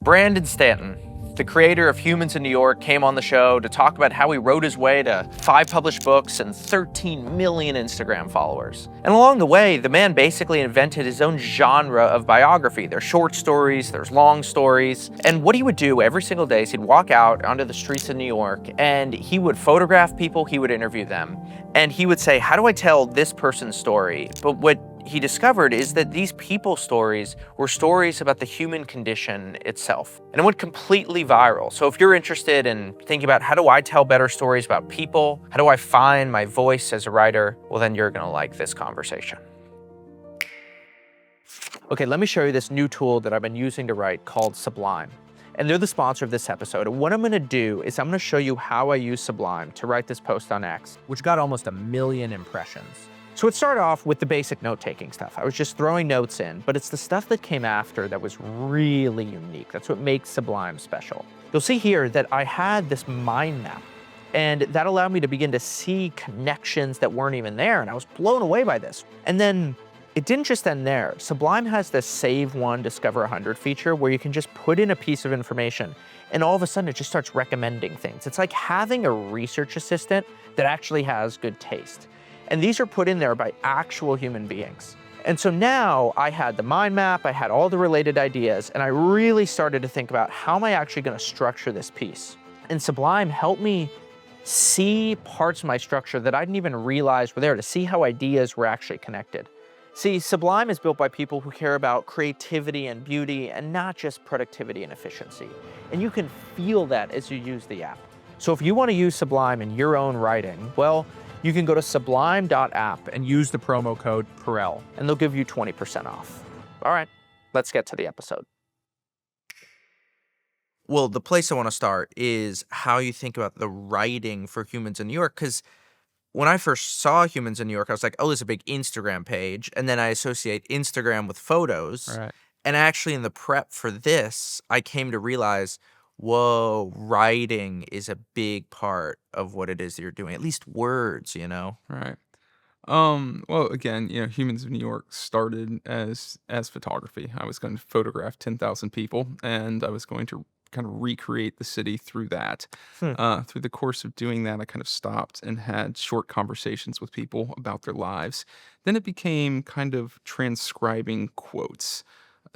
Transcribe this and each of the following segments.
Brandon Stanton, the creator of Humans in New York, came on the show to talk about how he wrote his way to 5 published books and 13 million Instagram followers. And along the way, the man basically invented his own genre of biography. There's short stories, there's long stories. And what he would do every single day is he'd walk out onto the streets of New York and he would photograph people, he would interview them, and he would say, how do I tell this person's story? But what he discovered is that these people's stories were stories about the human condition itself. And it went completely viral. So if you're interested in thinking about how do I tell better stories about people, how do I find my voice as a writer, well then you're gonna like this conversation. Okay, let me show you this new tool that I've been using to write called Sublime. And they're the sponsor of this episode. And what I'm gonna do is I'm gonna show you how I use Sublime to write this post on X, which got almost 1 million impressions. So it started off with the basic note-taking stuff. I was just throwing notes in, but it's the stuff that came after that was really unique. That's what makes Sublime special. You'll see here that I had this mind map, and that allowed me to begin to see connections that weren't even there, and I was blown away by this. And then it didn't just end there. Sublime has this Save One, Discover 100 feature where you can just put in a piece of information, and all of a sudden it just starts recommending things. It's like having a research assistant that actually has good taste. And these are put in there by actual human beings. And so now I had the mind map, I had all the related ideas, and I really started to think about how am I actually gonna structure this piece? And Sublime helped me see parts of my structure that I didn't even realize were there, to see how ideas were actually connected. See, Sublime is built by people who care about creativity and beauty and not just productivity and efficiency. And you can feel that as you use the app. So if you wanna use Sublime in your own writing, well, you can go to sublime.app and use the promo code Perell, and they'll give you 20% off. All right, let's get to the episode. Well, the place I want to start is how you think about the writing for Humans in New York, because when I first saw Humans in New York, I was like, oh, there's a big Instagram page, and then I associate Instagram with photos. Right. And actually in the prep for this, I came to realize, whoa, writing is a big part of what it is that you're doing, at least words, you know? Right. Well, again, Humans of New York started as photography. I was going to photograph 10,000 people, and I was going to kind of recreate the city through that. Through the course of doing that, I kind of stopped and had short conversations with people about their lives. Then it became kind of transcribing quotes.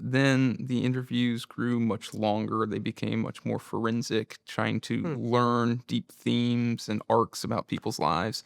Then the interviews grew much longer. They became much more forensic, trying to learn deep themes and arcs about people's lives.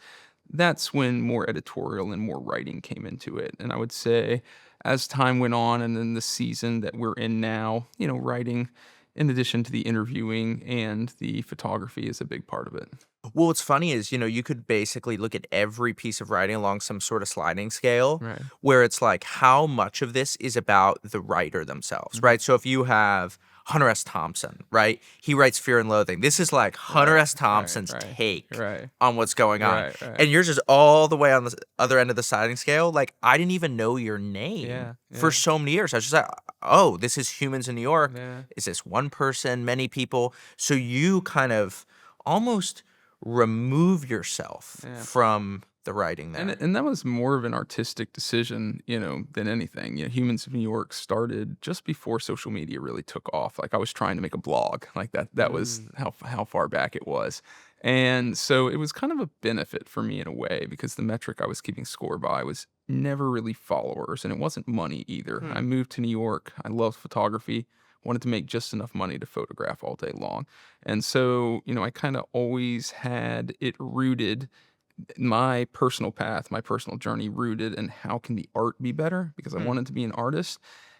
That's when more editorial and more writing came into it. And I would say as time went on and then the season that we're in now, writing in addition to the interviewing and the photography is a big part of it. Well, what's funny is, you could basically look at every piece of writing along some sort of sliding scale, Right. where it's like how much of this is about the writer themselves, right? So if you have Hunter S. Thompson, right? He writes Fear and Loathing. This is like Hunter S. Thompson's right, take right. on what's going on. Right. And yours is all the way on the other end of the sliding scale. Like, I didn't even know your name Yeah. for so many years. I was just like, oh, this is Humans in New York. Yeah. Is this one person, many people? So you kind of almost remove yourself from the writing there. And that was more of an artistic decision, than anything. Humans of New York started just before social media really took off. Like I was trying to make a blog, like that was how far back it was. And so it was kind of a benefit for me in a way because the metric I was keeping score by was never really followers, and it wasn't money either. I moved to New York. I loved photography. Wanted to make just enough money to photograph all day long. And so, I kind of always had it rooted, my personal path, my personal journey rooted in how can the art be better, because I wanted to be an artist.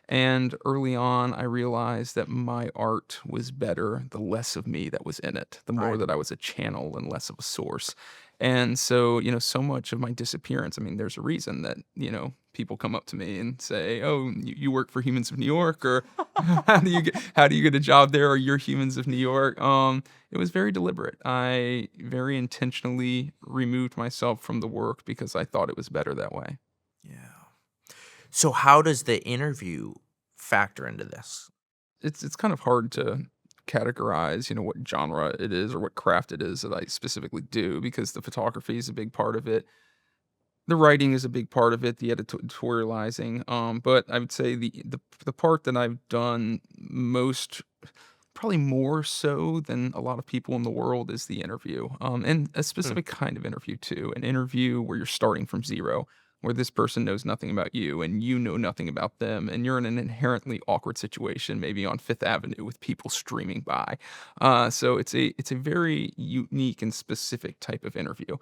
And early on, I realized that my art was better the less of me that was in it, the more that I was a channel and less of a source. And so, so much of my disappearance, there's a reason that, people come up to me and say, oh, you work for Humans of New York, or how do you get a job there, or you're Humans of New York. It was very deliberate. I very intentionally removed myself from the work because I thought it was better that way. Yeah. So how does the interview factor into this? It's kind of hard to categorize, what genre it is or what craft it is that I specifically do, because the photography is a big part of it. The writing is a big part of it, the editorializing. But I would say the part that I've done most probably more so than a lot of people in the world is the interview, and a Hmm. specific kind of interview too, an interview where you're starting from zero, where this person knows nothing about you and you know nothing about them, and you're in an inherently awkward situation, maybe on Fifth Avenue with people streaming by. So it's a very unique and specific type of interview.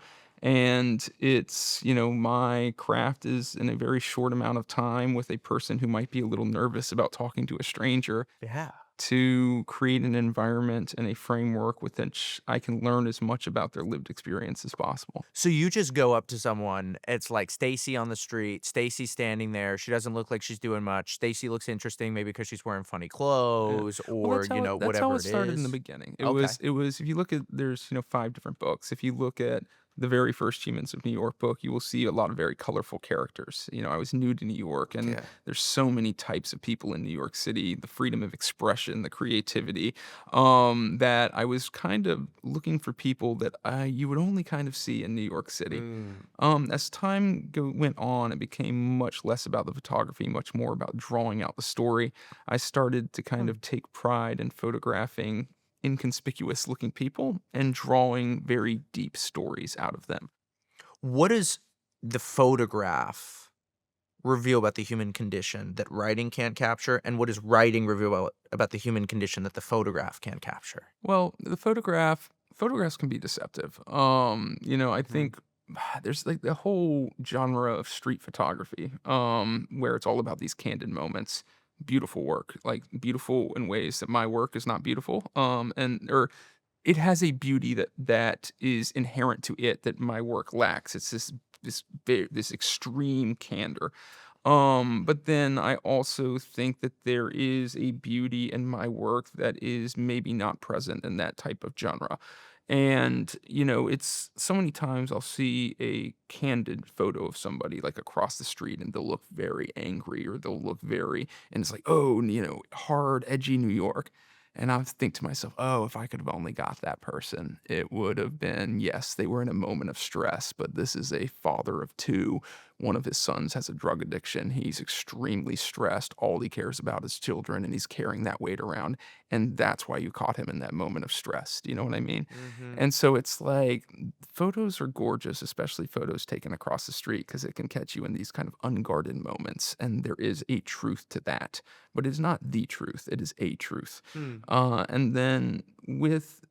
And it's, my craft is in a very short amount of time with a person who might be a little nervous about talking to a stranger Yeah. to create an environment and a framework with which I can learn as much about their lived experience as possible. So you just go up to someone, it's like Stacy on the street, Stacy's standing there, she doesn't look like she's doing much. Stacy looks interesting maybe because she's wearing funny Yeah. clothes Well, or, that's how whatever it it started in the is. beginning. It Okay. was it was if you look at there's, 5 different books. If you look at the very first Humans of New York book, you will see a lot of very colorful characters. I was new to New York, and Yeah. there's so many types of people in New York City, the freedom of expression, the creativity, that I was kind of looking for people that you would only kind of see in New York City. Mm. As time went on, it became much less about the photography, much more about drawing out the story. I started to kind Hmm. of take pride in photographing inconspicuous looking people and drawing very deep stories out of them. What does the photograph reveal about the human condition that writing can't capture? And what does writing reveal about the human condition that the photograph can't capture? Well, the photographs can be deceptive. I Mhm. think there's like the whole genre of street photography, where it's all about these candid moments, beautiful work, like beautiful in ways that my work is not beautiful. And or it has a beauty that is inherent to it that my work lacks. It's this extreme candor. But then I also think that there is a beauty in my work that is maybe not present in that type of genre. And, it's so many times I'll see a candid photo of somebody like across the street and they'll look very angry or they'll look and it's like, oh, hard, edgy New York. And I think to myself, oh, if I could have only got that person, it would have been, yes, they were in a moment of stress, but this is a father of two. One of his sons has a drug addiction. He's extremely stressed. All he cares about is children, and he's carrying that weight around. And that's why you caught him in that moment of stress. Do you know what I mean? Mhm. And so it's like photos are gorgeous, especially photos taken across the street, because it can catch you in these kind of unguarded moments. And there is a truth to that, but it's not the truth, it is a truth. Hmm. And then with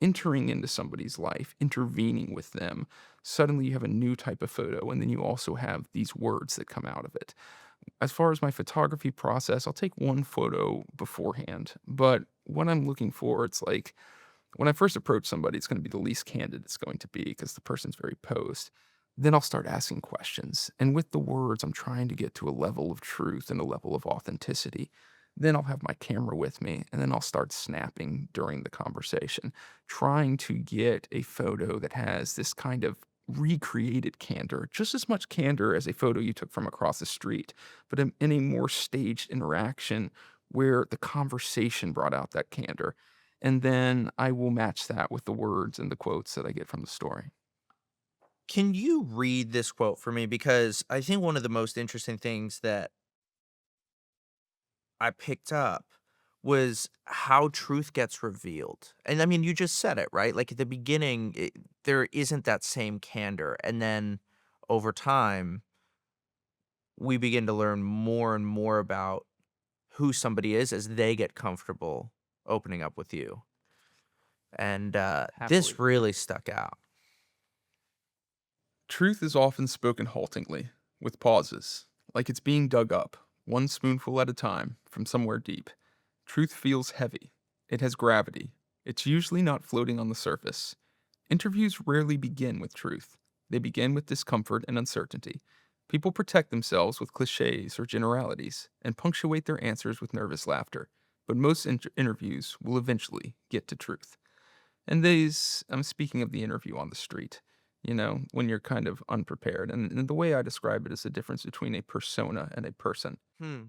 entering into somebody's life, intervening with them, suddenly you have a new type of photo, and then you also have these words that come out of it. As far as my photography process, I'll take one photo beforehand, but what I'm looking for, it's like when I first approach somebody, it's going to be the least candid it's going to be because the person's very posed. Then I'll start asking questions. And with the words, I'm trying to get to a level of truth and a level of authenticity. Then I'll have my camera with me and then I'll start snapping during the conversation, trying to get a photo that has this kind of recreated candor, just as much candor as a photo you took from across the street, but in a more staged interaction where the conversation brought out that candor. And then I will match that with the words and the quotes that I get from the story. Can you read this quote for me? Because I think one of the most interesting things that I picked up was how truth gets revealed. And I mean, you just said it, right? Like at the beginning, there isn't that same candor. And then over time, we begin to learn more and more about who somebody is as they get comfortable opening up with you. And Happily this agree. really stuck out. Truth is often spoken haltingly, with pauses, like it's being dug up, one spoonful at a time, from somewhere deep. Truth feels heavy. It has gravity. It's usually not floating on the surface. Interviews rarely begin with truth. They begin with discomfort and uncertainty. People protect themselves with cliches or generalities and punctuate their answers with nervous laughter. But most interviews will eventually get to truth. And I'm speaking of the interview on the street, when you're kind of unprepared. And the way I describe it is the difference between a persona and a person. Hmm.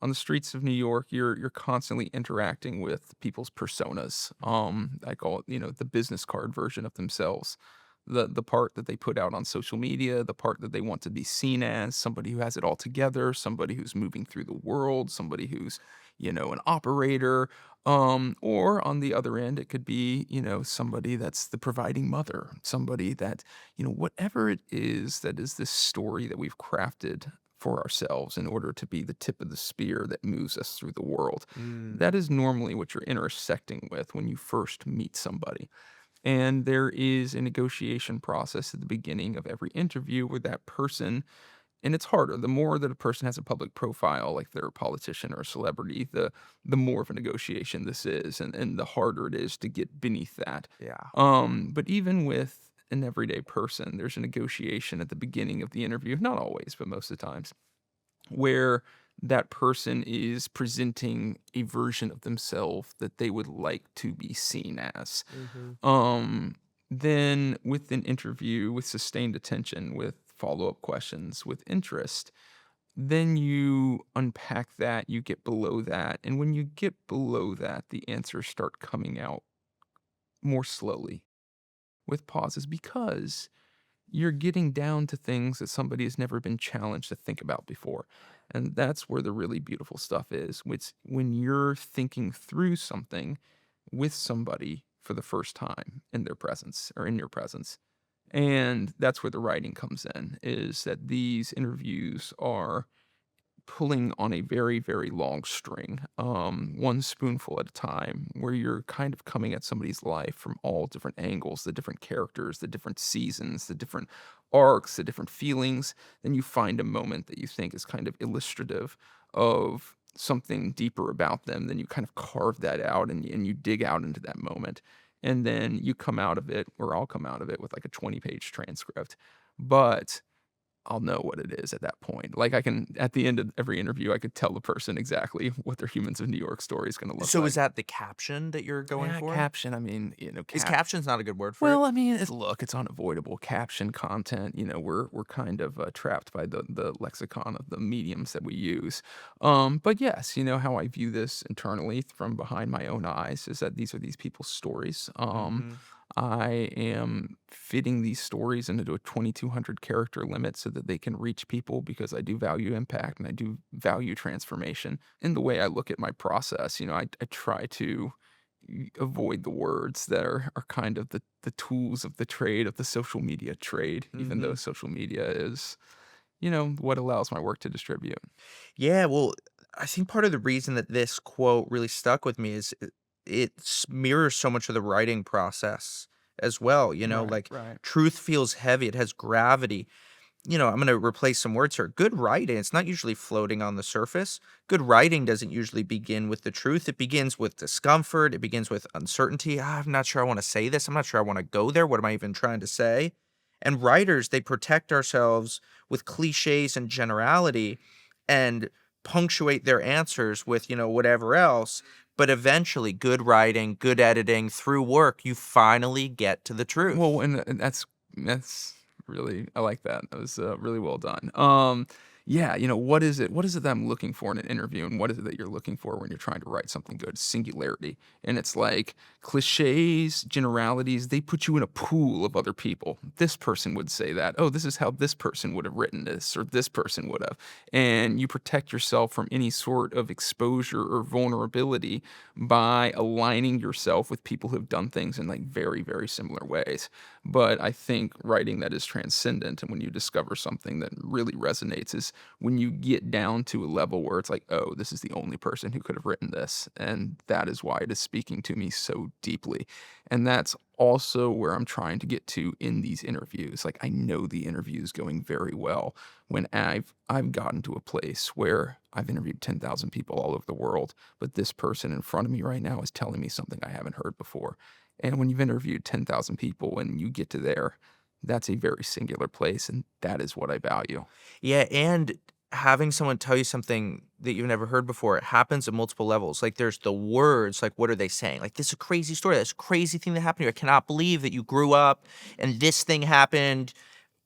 On the streets of New York, you're constantly interacting with people's personas. I call it, the business card version of themselves. The part that they put out on social media, the part that they want to be seen as somebody who has it all together, somebody who's moving through the world, somebody who's, an operator. Or on the other end, it could be, somebody that's the providing mother, somebody that, whatever it is that is this story that we've crafted for ourselves in order to be the tip of the spear that moves us through the world. Mm. That is normally what you're intersecting with when you first meet somebody. And there is a negotiation process at the beginning of every interview where that person, and it's harder. The more that a person has a public profile, like they're a politician or a celebrity, the more of a negotiation this is, and the harder it is to get beneath that. Yeah. But even with an everyday person, there's a negotiation at the beginning of the interview, not always, but most of the times, where that person is presenting a version of themselves that they would like to be seen as. Mhm. Um, then with an interview, with sustained attention, with follow-up questions, with interest, then you unpack that, you get below that, and when you get below that, the answers start coming out more slowly with pauses because you're getting down to things that somebody has never been challenged to think about before. And that's where the really beautiful stuff is. Which when you're thinking through something with somebody for the first time in their presence or in your presence. And that's where the writing comes in, is that these interviews are pulling on a very, very long string, one spoonful at a time, where you're kind of coming at somebody's life from all different angles, the different characters, the different seasons, the different arcs, the different feelings. Then you find a moment that you think is kind of illustrative of something deeper about them. Then you kind of carve that out and you dig out into that moment. And then you come out of it, or I'll come out of it with like a 20-page transcript. But I'll know what it is at that point. Like, I can at the end of every interview, I could tell the person exactly what their Humans of New York story is gonna look So like. is that the caption that you're going Yeah, for? caption, I mean, Is captions not a good word for it? well, I mean, it's unavoidable. Caption content, we're kind of, trapped by the lexicon of the mediums that we use. But yes, how I view this internally from behind my own eyes is that these are these people's stories. Mhm. I am fitting these stories into a 2,200 character limit so that they can reach people because I do value impact and I do value transformation. In the way I look at my process, I try to avoid the words that are kind of the tools of the trade, of the social media trade, even though Mhm. social media is, what allows my work to distribute. Yeah, well, I think part of the reason that this quote really stuck with me is mirrors so much of the writing process as well, Right, like right. truth feels heavy, it has gravity. I'm going to replace some words here. Good writing, it's not usually floating on the surface. Good writing doesn't usually begin with the truth. It begins with discomfort, it begins with uncertainty. I'm not sure I want to say this. I'm not sure I want to go there. What am I even trying to say? And writers, they protect ourselves with cliches and generality and punctuate their answers with, whatever else. But eventually, good writing, good editing, through work, you finally get to the Well, truth. and that's really, I like that. That was, really well done. Yeah, what is it that I'm looking for in an interview, and what is it that you're looking for when you're trying to write something good? Singularity. And it's like cliches, generalities, they put you in a pool of other people. This person would say that. Oh, this is how this person would have written this, or this person would have. And you protect yourself from any sort of exposure or vulnerability by aligning yourself with people who've done things in like very, very similar ways. But I think writing that is transcendent, and when you discover something that really resonates, is when you get down to a level where it's like, oh, this is the only person who could have written this. And that is why it is speaking to me so deeply. And that's also where I'm trying to get to in these interviews. Like, I know the interview is going very well when I've gotten to a place where I've interviewed 10,000 people all over the world, but this person in front of me right now is telling me something I haven't heard before. And when you've interviewed 10,000 people and you get to there, that's a very singular place, and that is what I value. Yeah, and having someone tell you something that you've never heard before, it happens at multiple levels. Like there's the words, like what are they saying? Like this is a crazy story. This crazy thing that happened to you. I cannot believe that you grew up and this thing happened.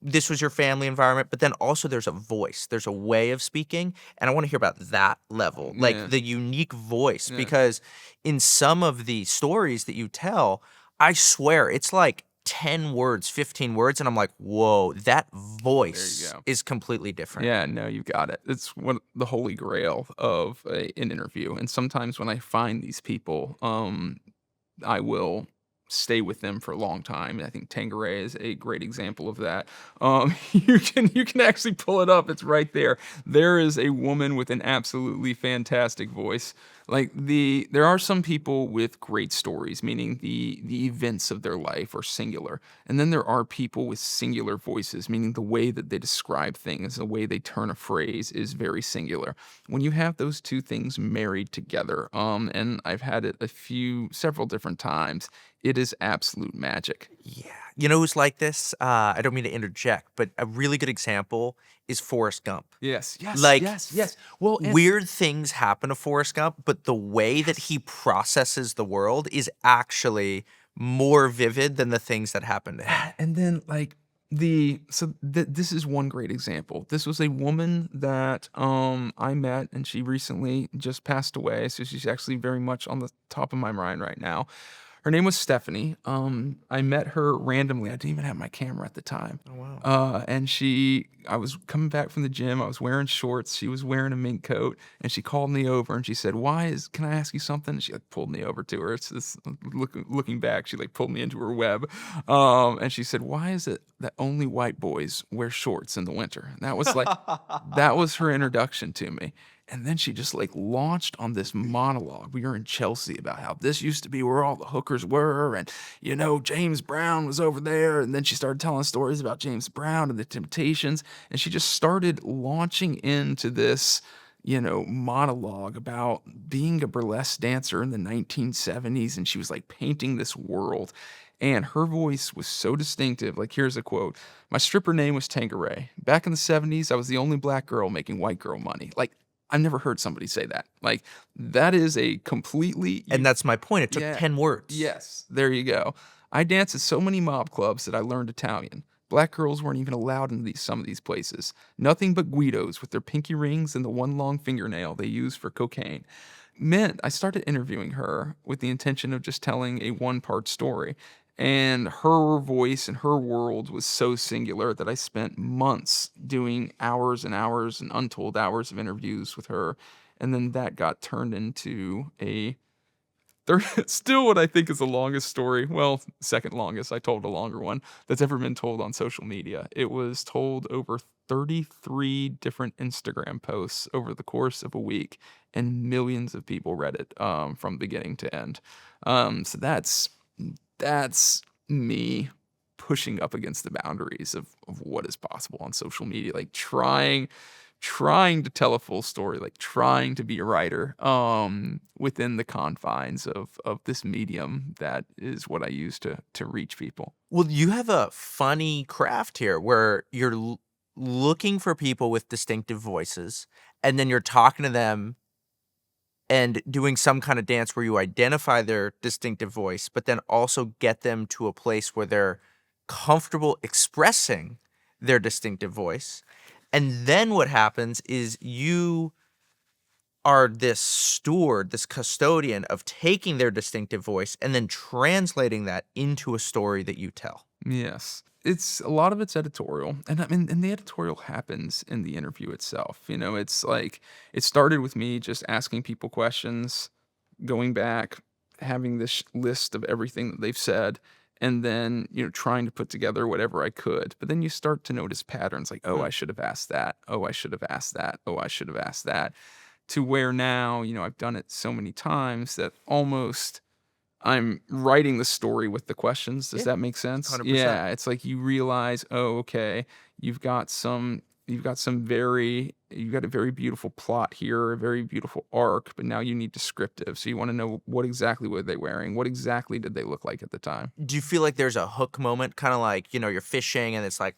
This was your family environment. But then also there's a voice. There's a way of speaking. And I want to hear about that level, like Yeah, the unique voice. yeah. Because in some of the stories that you tell, I swear it's like 10 words, 15 words, and I'm like, whoa, that There you voice go. is completely different. Yeah, no, you got it. It's one the holy grail of an interview. And sometimes when I find these people, I will stay with them for a long time. And I think Tangeray is a great example of that. You can actually pull it up. It's right there. There is a woman with an absolutely fantastic voice. Like there are some people with great stories, meaning the events of their life are singular. And then there are people with singular voices, meaning the way that they describe things, the way they turn a phrase is very singular. When you have those two things married together, and I've had it several different times, it is absolute magic. Yeah. You know who's like this? I don't mean to interject, but a really good example is Forrest Gump. Yes, yes, Like, yes, yes. Well, and weird things happen to Forrest Gump, but the way that he processes the world is actually more vivid than the things that happen to him. and then like this is one great example. This was a woman that I met, and she recently just passed away, so she's actually very much on the top of my mind right now. Her name was Stephanie. I met her randomly. I didn't even have my camera at the time. Oh, wow. And I was coming back from the gym. I was wearing shorts. She was wearing a mink coat, and she called me over and she said, can I ask you something? And she like pulled me over to her. It's this, looking back, she like pulled me into her web. And she said, why is it that only white boys wear shorts in the winter? And that was like, that was her introduction to me. And then she just like launched on this monologue. We were in Chelsea about how this used to be where all the hookers were. And, James Brown was over there. And then she started telling stories about James Brown and the Temptations. And she just started launching into this, monologue about being a burlesque dancer in the 1970s. And she was like painting this world. And her voice was so distinctive. Like, here's a quote. My stripper name was Tangeray. Back in the 70s, I was the only black girl making white girl money. Like, I've never heard somebody say that. Like, that is a completely... And that's my point. It took Yeah. 10 words. Yes, there you go. I danced at so many mob clubs that I learned Italian. Black girls weren't even allowed in some of these places. Nothing but Guidos with their pinky rings and the one long fingernail they use for cocaine. I started interviewing her with the intention of just telling a one-part story. And her voice and her world was so singular that I spent months doing hours and hours and untold hours of interviews with her. And then that got turned into still what I think is the longest story. Well, second longest. I told a longer one that's ever been told on social media. It was told over 33 different Instagram posts over the course of a week, and millions of people read it from beginning to end. So that's me pushing up against the boundaries of what is possible on social media, like trying to tell a full story, like trying to be a writer within the confines of this medium that is what I use to reach people. Well, you have a funny craft here where you're looking for people with distinctive voices, and then you're talking to them and doing some kind of dance where you identify their distinctive voice, but then also get them to a place where they're comfortable expressing their distinctive voice. And then what happens is you are this steward, this custodian of taking their distinctive voice and then translating that into a story that you tell. Yes. It's a lot of it's editorial, and I mean, and the editorial happens in the interview itself. It's like it started with me just asking people questions, going back, having this list of everything that they've said, and then trying to put together whatever I could. But then you start to notice patterns, like, oh, I should have asked that. Oh, I should have asked that. Oh, I should have asked that. To where now, I've done it so many times that almost I'm writing the story with the questions. Does Yeah, that make sense? 100%. Yeah, it's like you realize, oh, okay, you've got a very beautiful plot here, a very beautiful arc, but now you need descriptive. So you want to know what exactly were they wearing? What exactly did they look like at the time? Do you feel like there's a hook moment, kind of like, you're fishing and it's like,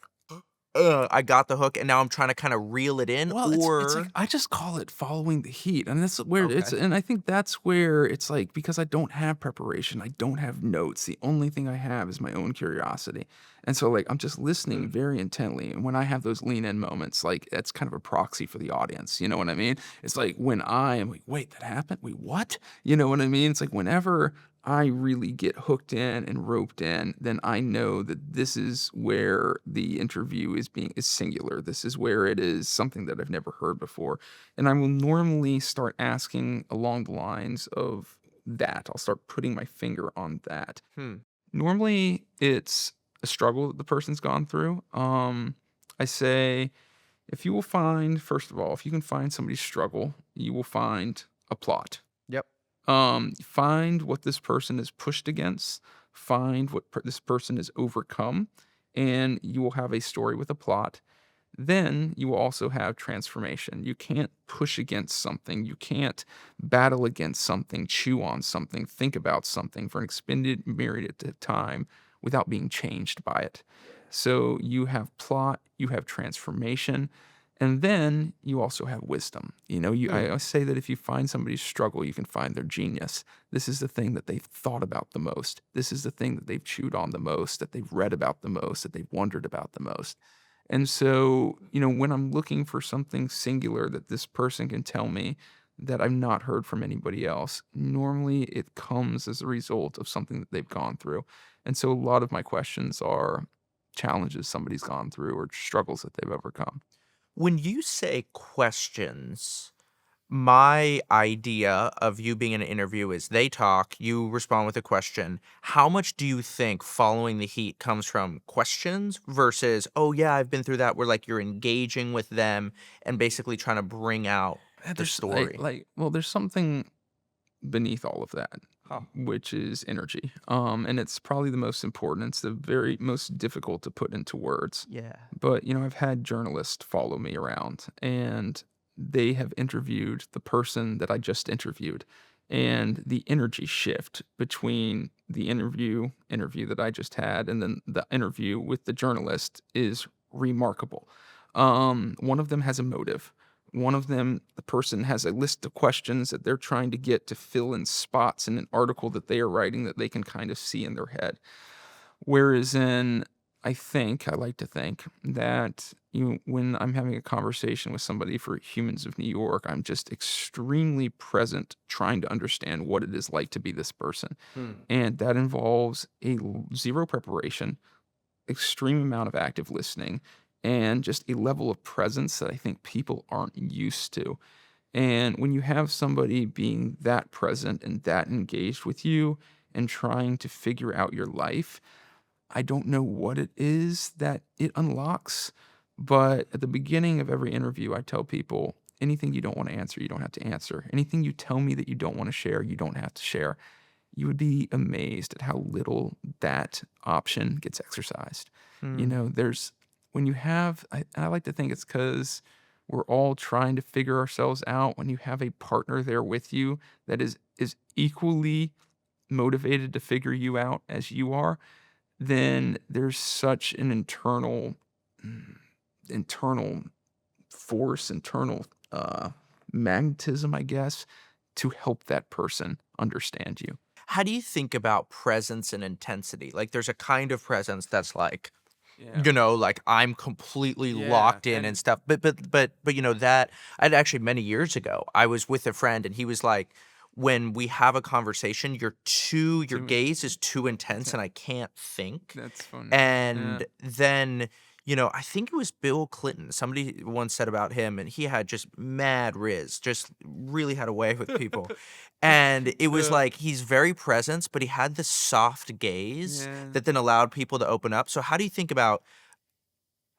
I got the hook and now I'm trying to kind of reel it in? Well, it's like I just call it following the heat, and that's where and I think that's where it's like, because I don't have preparation, I don't have notes. The only thing I have is my own curiosity, and so like I'm just listening very intently. And when I have those lean in moments, like that's kind of a proxy for the audience. You know what I mean? It's like when I am like, wait, that happened? Wait, what? You know what I mean? It's like whenever I really get hooked in and roped in, then I know that this is where the interview is singular. This is where it is something that I've never heard before. And I will normally start asking along the lines of that. I'll start putting my finger on that. Hmm. Normally, it's a struggle that the person's gone through. I say, if you will find, first of all, if you can find somebody's struggle, you will find a plot. Yep. Find what this person is pushed against, find what this person is overcome, and you will have a story with a plot. Then you will also have transformation. You can't push against something. You can't battle against something, chew on something, think about something for an extended period of time without being changed by it. So you have plot, you have transformation, and then you also have wisdom. I say that if you find somebody's struggle, you can find their genius. This is the thing that they've thought about the most. This is the thing that they've chewed on the most, that they've read about the most, that they've wondered about the most. And so, when I'm looking for something singular that this person can tell me that I've not heard from anybody else, normally it comes as a result of something that they've gone through. And so a lot of my questions are challenges somebody's gone through or struggles that they've overcome. When you say questions, my idea of you being in an interview is they talk, you respond with a question. How much do you think following the heat comes from questions versus, oh, yeah, I've been through that, where like you're engaging with them and basically trying to bring out the There's story? well, there's something beneath all of that, Huh. which is energy. And it's probably the most important. It's the very most difficult to put into words. Yeah. But, I've had journalists follow me around and they have interviewed the person that I just interviewed. And the energy shift between the interview that I just had and then the interview with the journalist is remarkable. One of them has a motive. One of them, the person has a list of questions that they're trying to get to fill in spots in an article that they are writing that they can kind of see in their head. Whereas I like to think that when I'm having a conversation with somebody for Humans of New York, I'm just extremely present, trying to understand what it is like to be this person, Hmm. and that involves zero preparation, extreme amount of active listening, and just a level of presence that I think people aren't used to. And when you have somebody being that present and that engaged with you and trying to figure out your life, I don't know what it is that it unlocks, but at the beginning of every interview, I tell people anything you don't want to answer, you don't have to answer. Anything you tell me that you don't want to share, you don't have to share. You would be amazed at how little that option gets exercised. Hmm. There's when you have, I like to think it's because we're all trying to figure ourselves out. When you have a partner there with you that is equally motivated to figure you out as you are, then there's such an mm, internal force, internal magnetism, I guess, to help that person understand you. How do you think about presence and intensity? Like there's a kind of presence that's like, Yeah. like I'm completely Yeah. locked in and And stuff. But that I'd actually many years ago, I was with a friend and he was like, when we have a conversation, your too gaze is too intense intense. and I can't think. That's funny. Yeah. And then, I think it was Bill Clinton. Somebody once said about him, and he had just mad riz, just really had a way with people. And it was Uh, like he's very present, but he had this soft gaze yeah. that then allowed people to open up. So how do you think about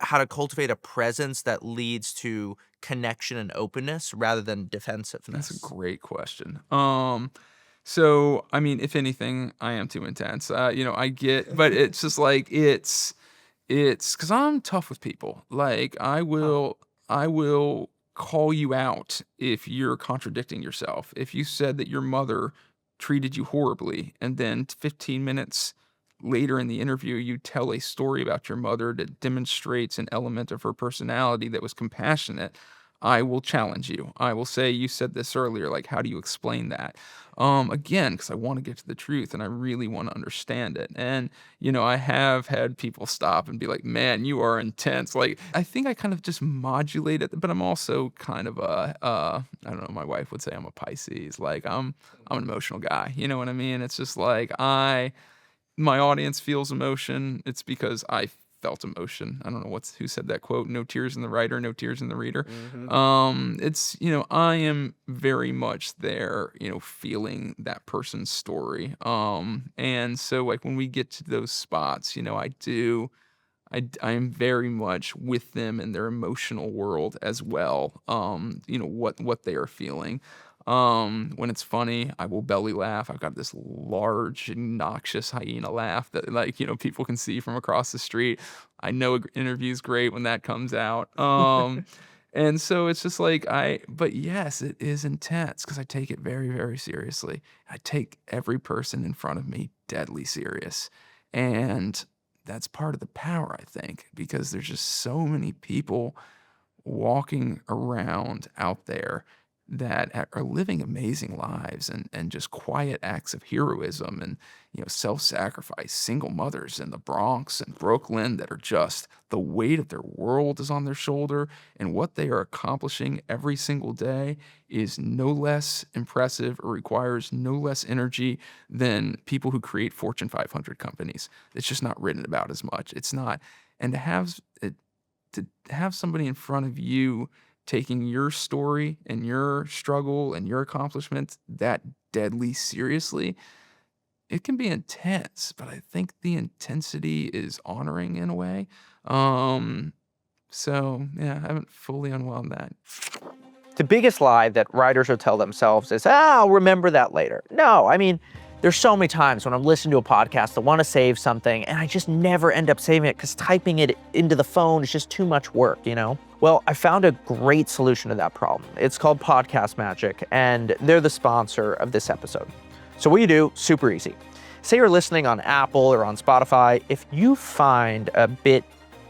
how to cultivate a presence that leads to connection and openness rather than That's a defensiveness? great question. So I mean, if anything, I am too intense. I get, but it's just like it's because I'm tough with people. Like Huh. I will call you out if you're contradicting yourself. If you said that your mother treated you horribly, and then 15 minutes later in the interview, you tell a story about your mother that demonstrates an element of her personality that was compassionate, I will challenge you. I will say, you said this earlier. Like, how do you explain that? Again, because I want to get to the truth and I really want to understand it. And, I have had people stop and be like, man, you are intense. Like, I think I kind of just modulate it, but I'm also kind of I don't know, my wife would say I'm a Pisces. Like, I'm an emotional guy. You know what I mean? It's just like, my audience feels emotion. It's because I felt emotion. I don't know who said that quote. No tears in the writer, no tears in the reader. It's, I am very much there, feeling that person's story. And so like when we get to those spots, I am very much with them in their emotional world as well. What they are feeling. When it's funny, I will belly laugh. I've got this large, noxious hyena laugh that, like, people can see from across the street. I know an interview's great when that comes out. And so it's just like but yes, it is intense because I take it very, very seriously. I take every person in front of me deadly serious. And that's part of the power, I think, because there's just so many people walking around out there that are living amazing lives and just quiet acts of heroism and self-sacrifice, single mothers in the Bronx and Brooklyn that are just, the weight of their world is on their shoulder, and what they are accomplishing every single day is no less impressive or requires no less energy than people who create Fortune 500 companies. It's just not written about as much. It's not. And to have somebody in front of you taking your story and your struggle and your accomplishments that deadly seriously, it can be intense, but I think the intensity is honoring in a way. So yeah, I haven't fully unwound that. The biggest lie that writers will tell themselves is, I'll remember that later. No, I mean, there's so many times when I'm listening to a podcast that want to save something and I just never end up saving it because typing it into the phone is just too much work, Well, I found a great solution to that problem. It's called Podcast Magic, and they're the sponsor of this episode. So what you do, super easy. Say you're listening on Apple or on Spotify. If you find a bit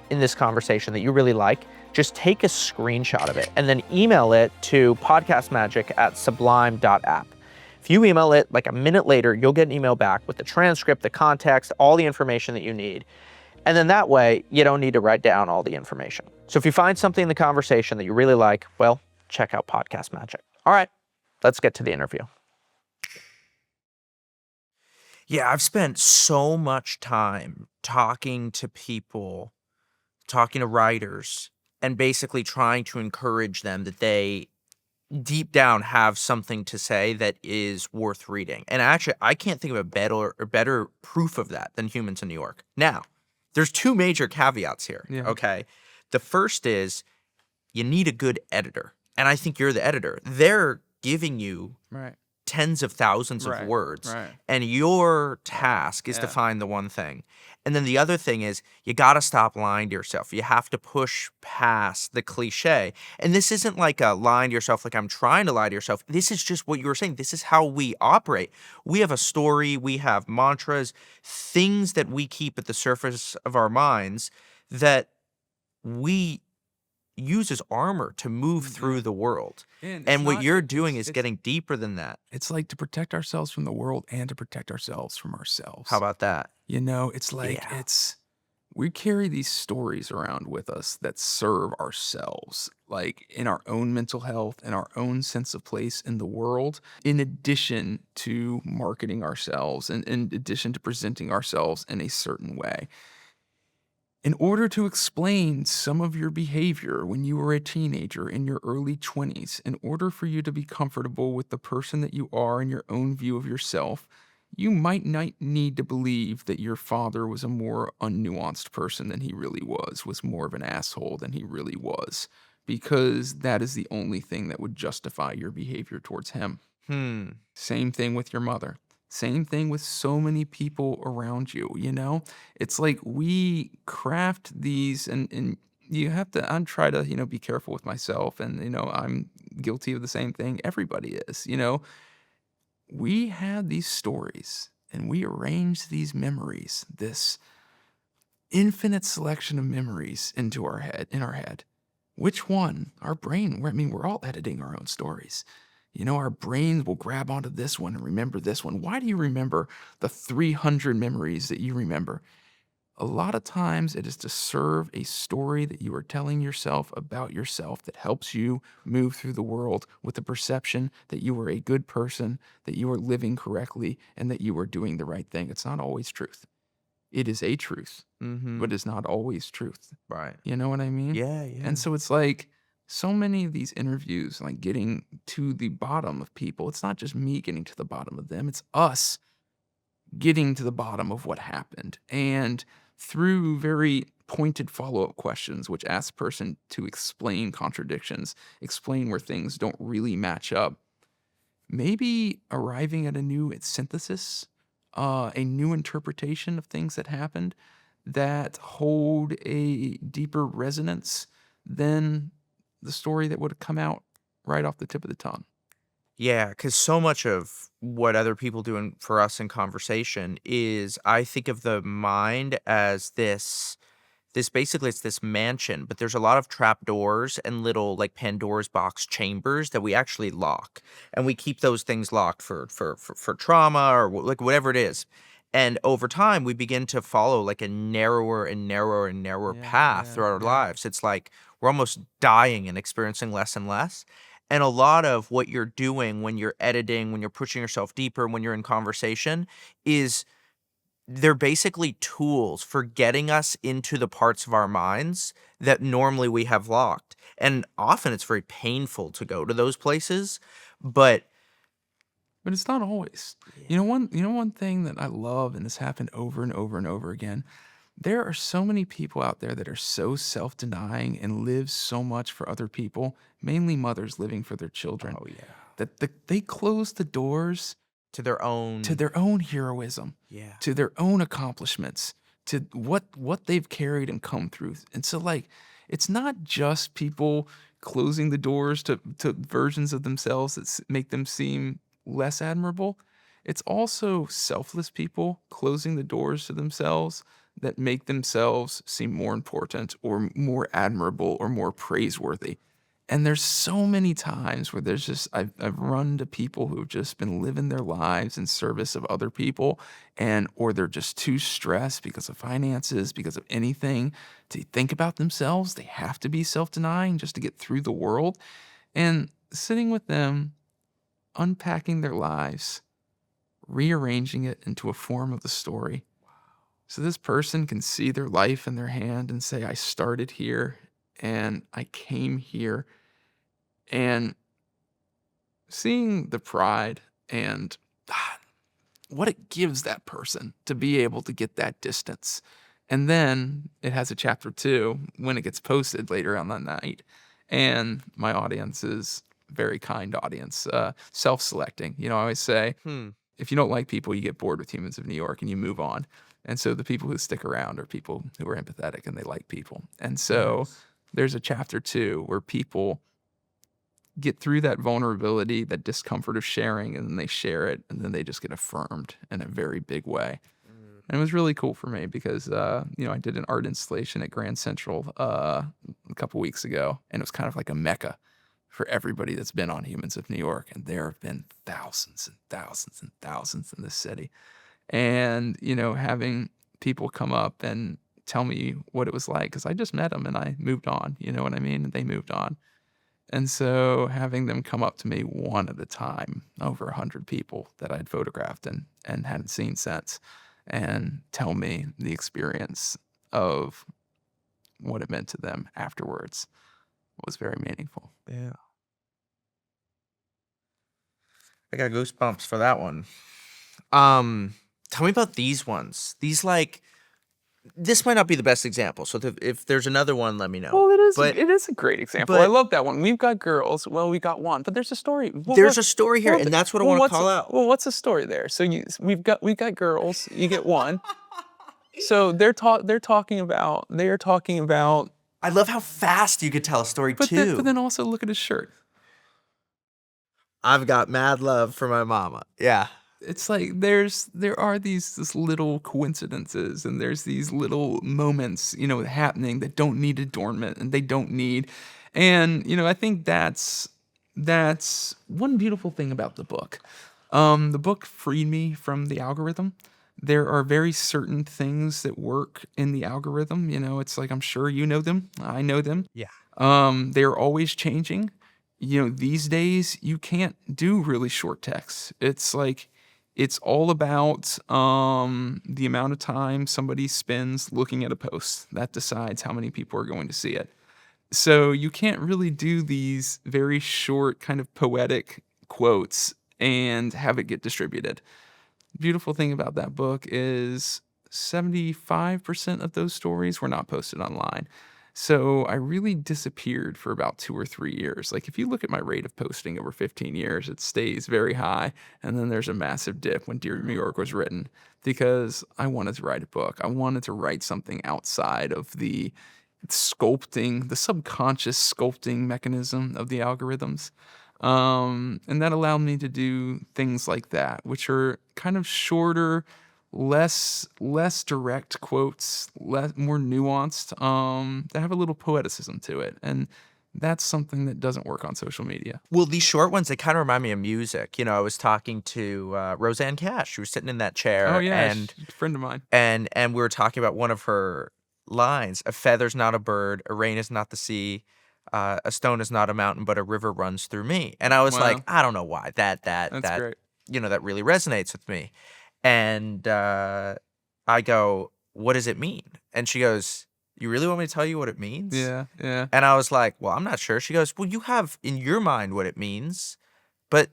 in this conversation that you really like, just take a screenshot of it and then email it to podcastmagic@sublime.app. If you email it like a minute later, you'll get an email back with the transcript, the context, all the information that you need. And then that way, you don't need to write down all the information. So if you find something in the conversation that you really like, well, check out Podcast Magic. All right, let's get to the interview. Yeah, I've spent so much time talking to people, talking to writers, and basically trying to encourage them that they deep down have something to say that is worth reading. And actually, I can't think of a better proof of that than Humans in New York. Now, there's two major caveats here, okay? The first is you need a good editor. And I think you're the editor. They're giving you tens of thousands of words, and your task is to find the one thing. And then the other thing is you got to stop lying to yourself. You have to push past the cliche. And this isn't like a lying to yourself like I'm trying to lie to yourself. This is just what you were saying. This is how we operate. We have a story. We have mantras, things that we keep at the surface of our minds that we use as armor to move through the world. And what you're doing is getting deeper than that. It's like to protect ourselves from the world and to protect ourselves from ourselves. How about that? It's like we carry these stories around with us that serve ourselves, like in our own mental health and our own sense of place in the world, in addition to marketing ourselves and in addition to presenting ourselves in a certain way. In order to explain some of your behavior when you were a teenager in your early 20s, in order for you to be comfortable with the person that you are in your own view of yourself, you might not need to believe that your father was a more unnuanced person than he really was more of an asshole than he really was, because that is the only thing that would justify your behavior towards him. Same thing with your mother. Same thing with so many people around you, It's like we craft these and you have to, I try to, be careful with myself and, I'm guilty of the same thing. Everybody is, We have these stories and we arrange these memories, this infinite selection of memories in our head. Which one? Our brain, we're all editing our own stories. Our brains will grab onto this one and remember this one. Why do you remember the 300 memories that you remember? A lot of times it is to serve a story that you are telling yourself about yourself that helps you move through the world with the perception that you are a good person, that you are living correctly, and that you are doing the right thing. It's not always truth. It is a truth, but it's not always truth. Right. You know what I mean? Yeah, yeah. And so it's like so many of these interviews, like getting to the bottom of people, it's not just me getting to the bottom of them, it's us getting to the bottom of what happened. And through very pointed follow-up questions, which ask the person to explain contradictions, explain where things don't really match up, maybe arriving at a new synthesis, a new interpretation of things that happened that hold a deeper resonance than the story that would have come out right off the tip of the tongue. Yeah, because so much of what other people do for us in conversation is I think of the mind as this basically it's this mansion, but there's a lot of trap doors and little like Pandora's box chambers that we actually lock, and we keep those things locked for trauma or like whatever it is. And over time, we begin to follow like a narrower and narrower and narrower path throughout our lives. It's like we're almost dying and experiencing less and less. And a lot of what you're doing when you're editing, when you're pushing yourself deeper, when you're in conversation, is they're basically tools for getting us into the parts of our minds that normally we have locked. And often it's very painful to go to those places, but But it's not always. One thing that I love, and this happened over and over and over again. There are so many people out there that are so self-denying and live so much for other people, mainly mothers living for their children, oh yeah, that they close the doors to their own to their own heroism, yeah. to their own accomplishments, to what they've carried and come through. And so like it's not just people closing the doors to versions of themselves that make them seem less admirable. It's also selfless people closing the doors to themselves that make themselves seem more important or more admirable or more praiseworthy. And there's so many times where there's just I've run to people who've just been living their lives in service of other people, and or they're just too stressed because of finances, because of anything to think about themselves. They have to be self-denying just to get through the world. And sitting with them, unpacking their lives, rearranging it into a form of the story. So this person can see their life in their hand and say, I started here and I came here. And seeing the pride and what it gives that person to be able to get that distance. And then it has a chapter 2 when it gets posted later on that night. And my audience is a very kind audience, self-selecting. I always say, if you don't like people, you get bored with Humans of New York and you move on. And so the people who stick around are people who are empathetic and they like people. And so there's a chapter 2 where people get through that vulnerability, that discomfort of sharing, and then they share it, and then they just get affirmed in a very big way. And it was really cool for me because, I did an art installation at Grand Central a couple weeks ago, and it was kind of like a mecca for everybody that's been on Humans of New York. And there have been thousands and thousands and thousands in this city. And, having people come up and tell me what it was like, because I just met them and I moved on, you know what I mean? And they moved on. And so having them come up to me one at a time, over 100 people that I'd photographed and hadn't seen since, and tell me the experience of what it meant to them afterwards was very meaningful. Yeah. I got goosebumps for that one. Tell me about these ones. This might not be the best example. So if there's another one, let me know. Well, But it is a great example. but- I love that one. We've got girls. Well, we got one, but there's a story. there's a story here, and that's what I want to call out. Well, what's the story there? So we've got girls. You get one. So they're talking about. I love how fast you could tell a story But too. but then also look at his shirt. I've got mad love for my mama. Yeah. It's like there are these little coincidences, and there's these little moments, happening that don't need adornment and they don't need. And, I think that's that's one beautiful thing about the book. The book freed me from the algorithm. There are very certain things that work in the algorithm. It's like, I'm sure you know them. I know them. Yeah. They're always changing. These days you can't do really short texts. It's like, it's all about the amount of time somebody spends looking at a post. That decides how many people are going to see it. So you can't really do these very short, kind of poetic quotes and have it get distributed. Beautiful thing about that book is 75% of those stories were not posted online. So I really disappeared for about 2 or 3 years. Like, if you look at my rate of posting over 15 years, it stays very high. And then there's a massive dip when Dear New York was written, because I wanted to write a book. I wanted to write something outside of the subconscious sculpting mechanism of the algorithms. And that allowed me to do things like that, which are kind of shorter, less direct quotes, more nuanced, that have a little poeticism to it. And that's something that doesn't work on social media. Well, these short ones, they kind of remind me of music. I was talking to Roseanne Cash. She was sitting in that chair. Oh yeah, and she's a friend of mine. and we were talking about one of her lines: "A feather's not a bird, a rain is not the sea, a stone is not a mountain, but a river runs through me." And I was like, Wow, I don't know why that's great. that really resonates with me. And I go, "What does it mean?" And she goes, "You really want me to tell you what it means?" Yeah, yeah, And I was like, "Well, I'm not sure." She goes, "Well, you have in your mind what it means, but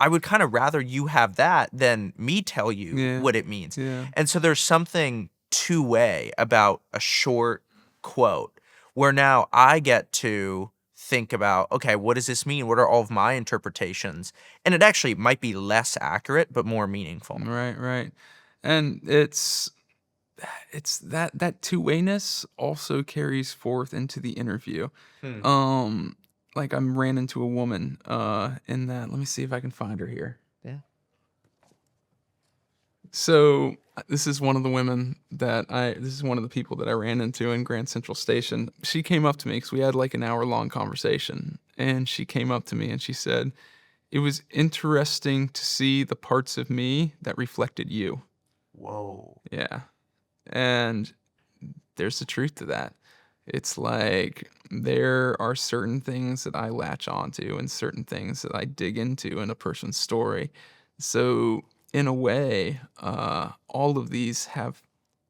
I would kind of rather you have that than me tell you yeah, what it means." yeah. And so there's something two-way about a short quote where now I get to think about, okay, what does this mean? What are all of my interpretations? And it actually might be less accurate, but more meaningful. Right, right. And it's that two-wayness also carries forth into the interview. Hmm. Um, like, I ran into a woman in that. Let me see if I can find her here. Yeah. So this is one of the women this is one of the people that I ran into in Grand Central Station. She came up to me because we had like an hour-long conversation, and she came up to me and she said, "It was interesting to see the parts of me that reflected you." Whoa. Yeah. And there's the truth to that. It's like, there are certain things that I latch onto and certain things that I dig into in a person's story. So, in a way, all of these have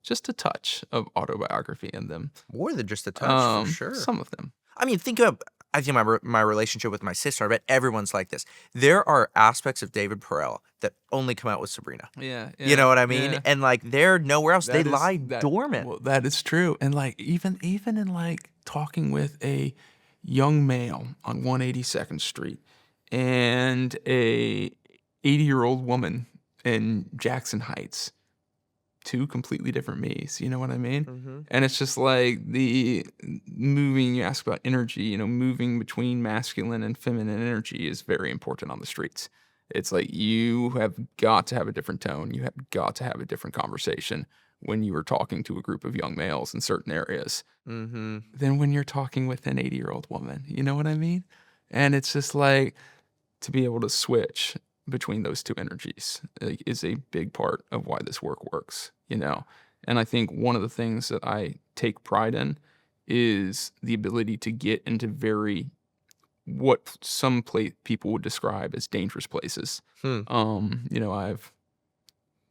just a touch of autobiography in them. More than just a touch, for sure. Some of them. I mean, think of I think my relationship with my sister. I bet everyone's like this. There are aspects of David Perell that only come out with Sabrina. Yeah, You yeah, know what I mean? yeah. And like they're nowhere else. They That is lie that dormant. well, that is true. And like, even in like talking with a young male on 182nd Street and a 80-year-old woman in Jackson Heights, two completely different me's, you know what I mean? Mm-hmm. And it's just like the moving, you ask about energy, moving between masculine and feminine energy is very important on the streets. It's like, you have got to have a different tone. You have got to have a different conversation when you are talking to a group of young males in certain areas Mm-hmm. than when you're talking with an 80-year-old woman. You know what I mean? And it's just like, to be able to switch between those two energies, like, is a big part of why this work works. And I think one of the things that I take pride in is the ability to get into very, what some people would describe as dangerous places. Hmm.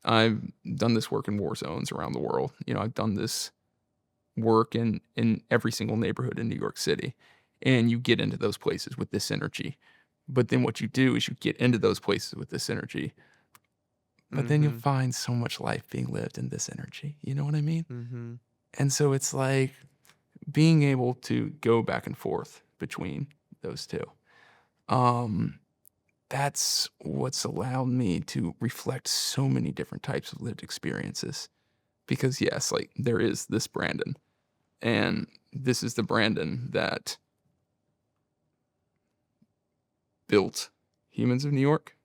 I've done this work in war zones around the world. I've done this work in every single neighborhood in New York City, and you get into those places with this energy. But then what you do is you get into those places with this energy, but then you'll Mm-hmm. find so much life being lived in this energy. You know what I mean? Mm-hmm. And so it's like being able to go back and forth between those two. That's what's allowed me to reflect so many different types of lived experiences. Because yes, like, there is this Brandon, and this is the Brandon that built Humans of New York.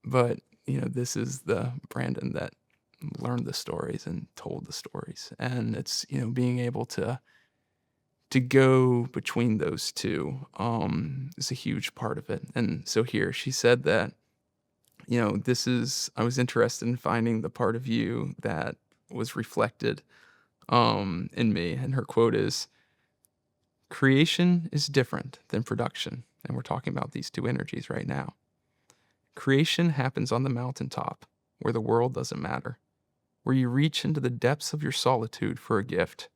But, this is the Brandon that learned the stories and told the stories. And it's, being able to to go between those two is a huge part of it. And so here she said that, I was interested in finding the part of you that was reflected in me. And her quote is, creation is different than production. And we're talking about these two energies right now. Creation happens on the mountaintop where the world doesn't matter, where you reach into the depths of your solitude for a gift.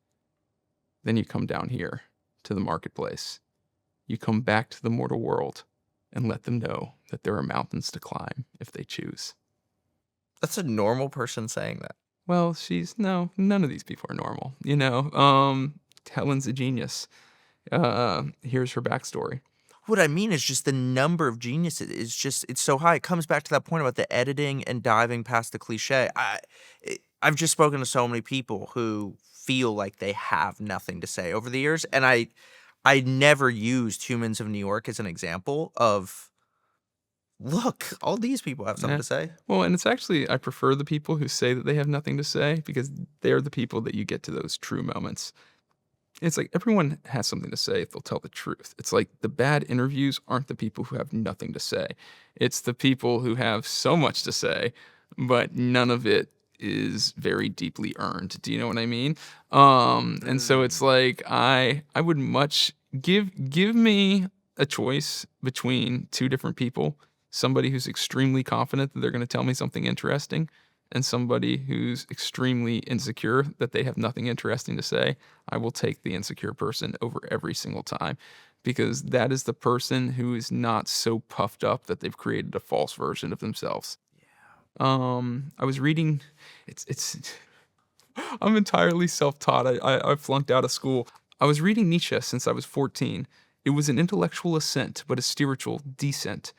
Then you come down here to the marketplace. You come back to the mortal world and let them know that there are mountains to climb if they choose. That's a normal person saying that. Well, no, none of these people are normal. Helen's a genius. Here's her backstory. What I mean is just the number of geniuses is just, it's so high. It comes back to that point about the editing and diving past the cliche. I've just spoken to so many people who feel like they have nothing to say over the years. And I never used Humans of New York as an example of, look, all these people have something to say. Well, and it's actually, I prefer the people who say that they have nothing to say, because they're the people that you get to those true moments. It's like everyone has something to say if they'll tell the truth. It's like the bad interviews aren't the people who have nothing to say. It's the people who have so much to say, but none of it is very deeply earned. Do you know what I mean? And so it's like I would much give me a choice between two different people. Somebody who's extremely confident that they're going to tell me something interesting, and somebody who's extremely insecure that they have nothing interesting to say. I will take the insecure person over every single time, because that is the person who is not so puffed up that they've created a false version of themselves. Yeah. I was reading, I'm entirely self-taught. I flunked out of school. I was reading Nietzsche since I was 14. It was an intellectual ascent, but a spiritual descent.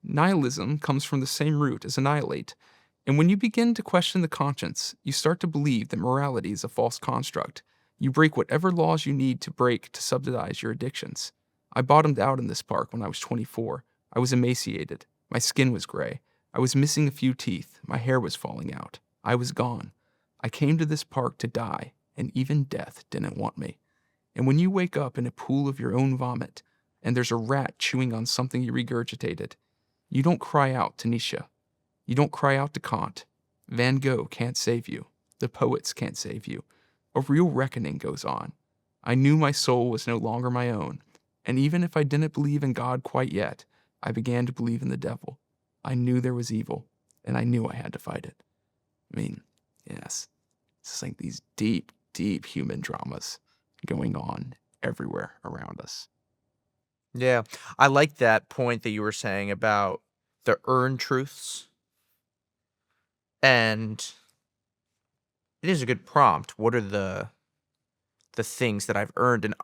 Nihilism comes from the same root as annihilate. And when you begin to question the conscience, you start to believe that morality is a false construct. You break whatever laws you need to break to subsidize your addictions. I bottomed out in this park when I was 24. I was emaciated. My skin was gray. I was missing a few teeth. My hair was falling out. I was gone. I came to this park to die, and even death didn't want me. And when you wake up in a pool of your own vomit, and there's a rat chewing on something you regurgitated, you don't cry out to Nietzsche. You don't cry out to Kant. Van Gogh can't save you. The poets can't save you. A real reckoning goes on. I knew my soul was no longer my own, and even if I didn't believe in God quite yet, I began to believe in the devil. I knew there was evil, and I knew I had to fight it. I mean, yes, it's like these deep, deep human dramas going on everywhere around us. Yeah. I like that point that you were saying about the earned truths. And it is a good prompt. What are the things that I've earned? And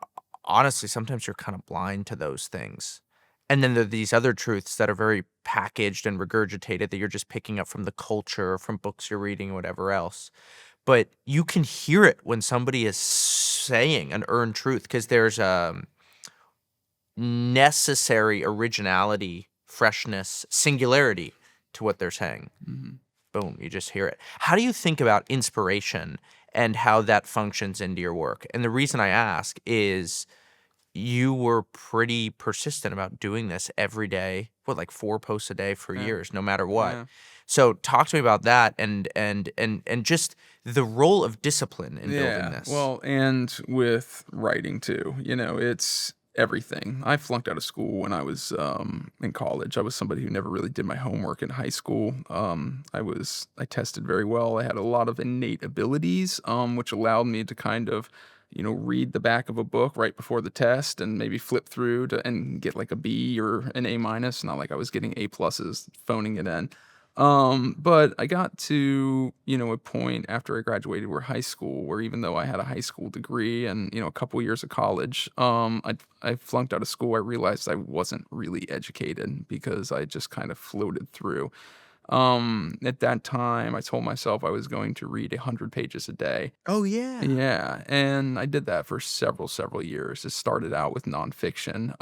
honestly, sometimes you're kind of blind to those things. And then there are these other truths that are very packaged and regurgitated that you're just picking up from the culture, from books you're reading, whatever else. But you can hear it when somebody is saying an earned truth, because there's a necessary originality, freshness, singularity to what they're saying. Mm-hmm. Boom, you just hear it. How do you think about inspiration and how that functions into your work? And the reason I ask is you were pretty persistent about doing this every day, like 4 posts a day for years, no matter what. Yeah. So talk to me about that and just the role of discipline in building this. Well, and with writing too, it's everything. I flunked out of school when I was in college. I was somebody who never really did my homework in high school. I tested very well. I had a lot of innate abilities, which allowed me to kind of, read the back of a book right before the test and maybe flip through and get like a B or an A minus. Not like I was getting A pluses, phoning it in. But I got to, a point after I graduated high school where even though I had a high school degree and, a couple years of college, I flunked out of school. I realized I wasn't really educated because I just kind of floated through. At that time, I told myself I was going to read 100 pages a day. Oh, yeah. Yeah, and I did that for several years. It started out with nonfiction,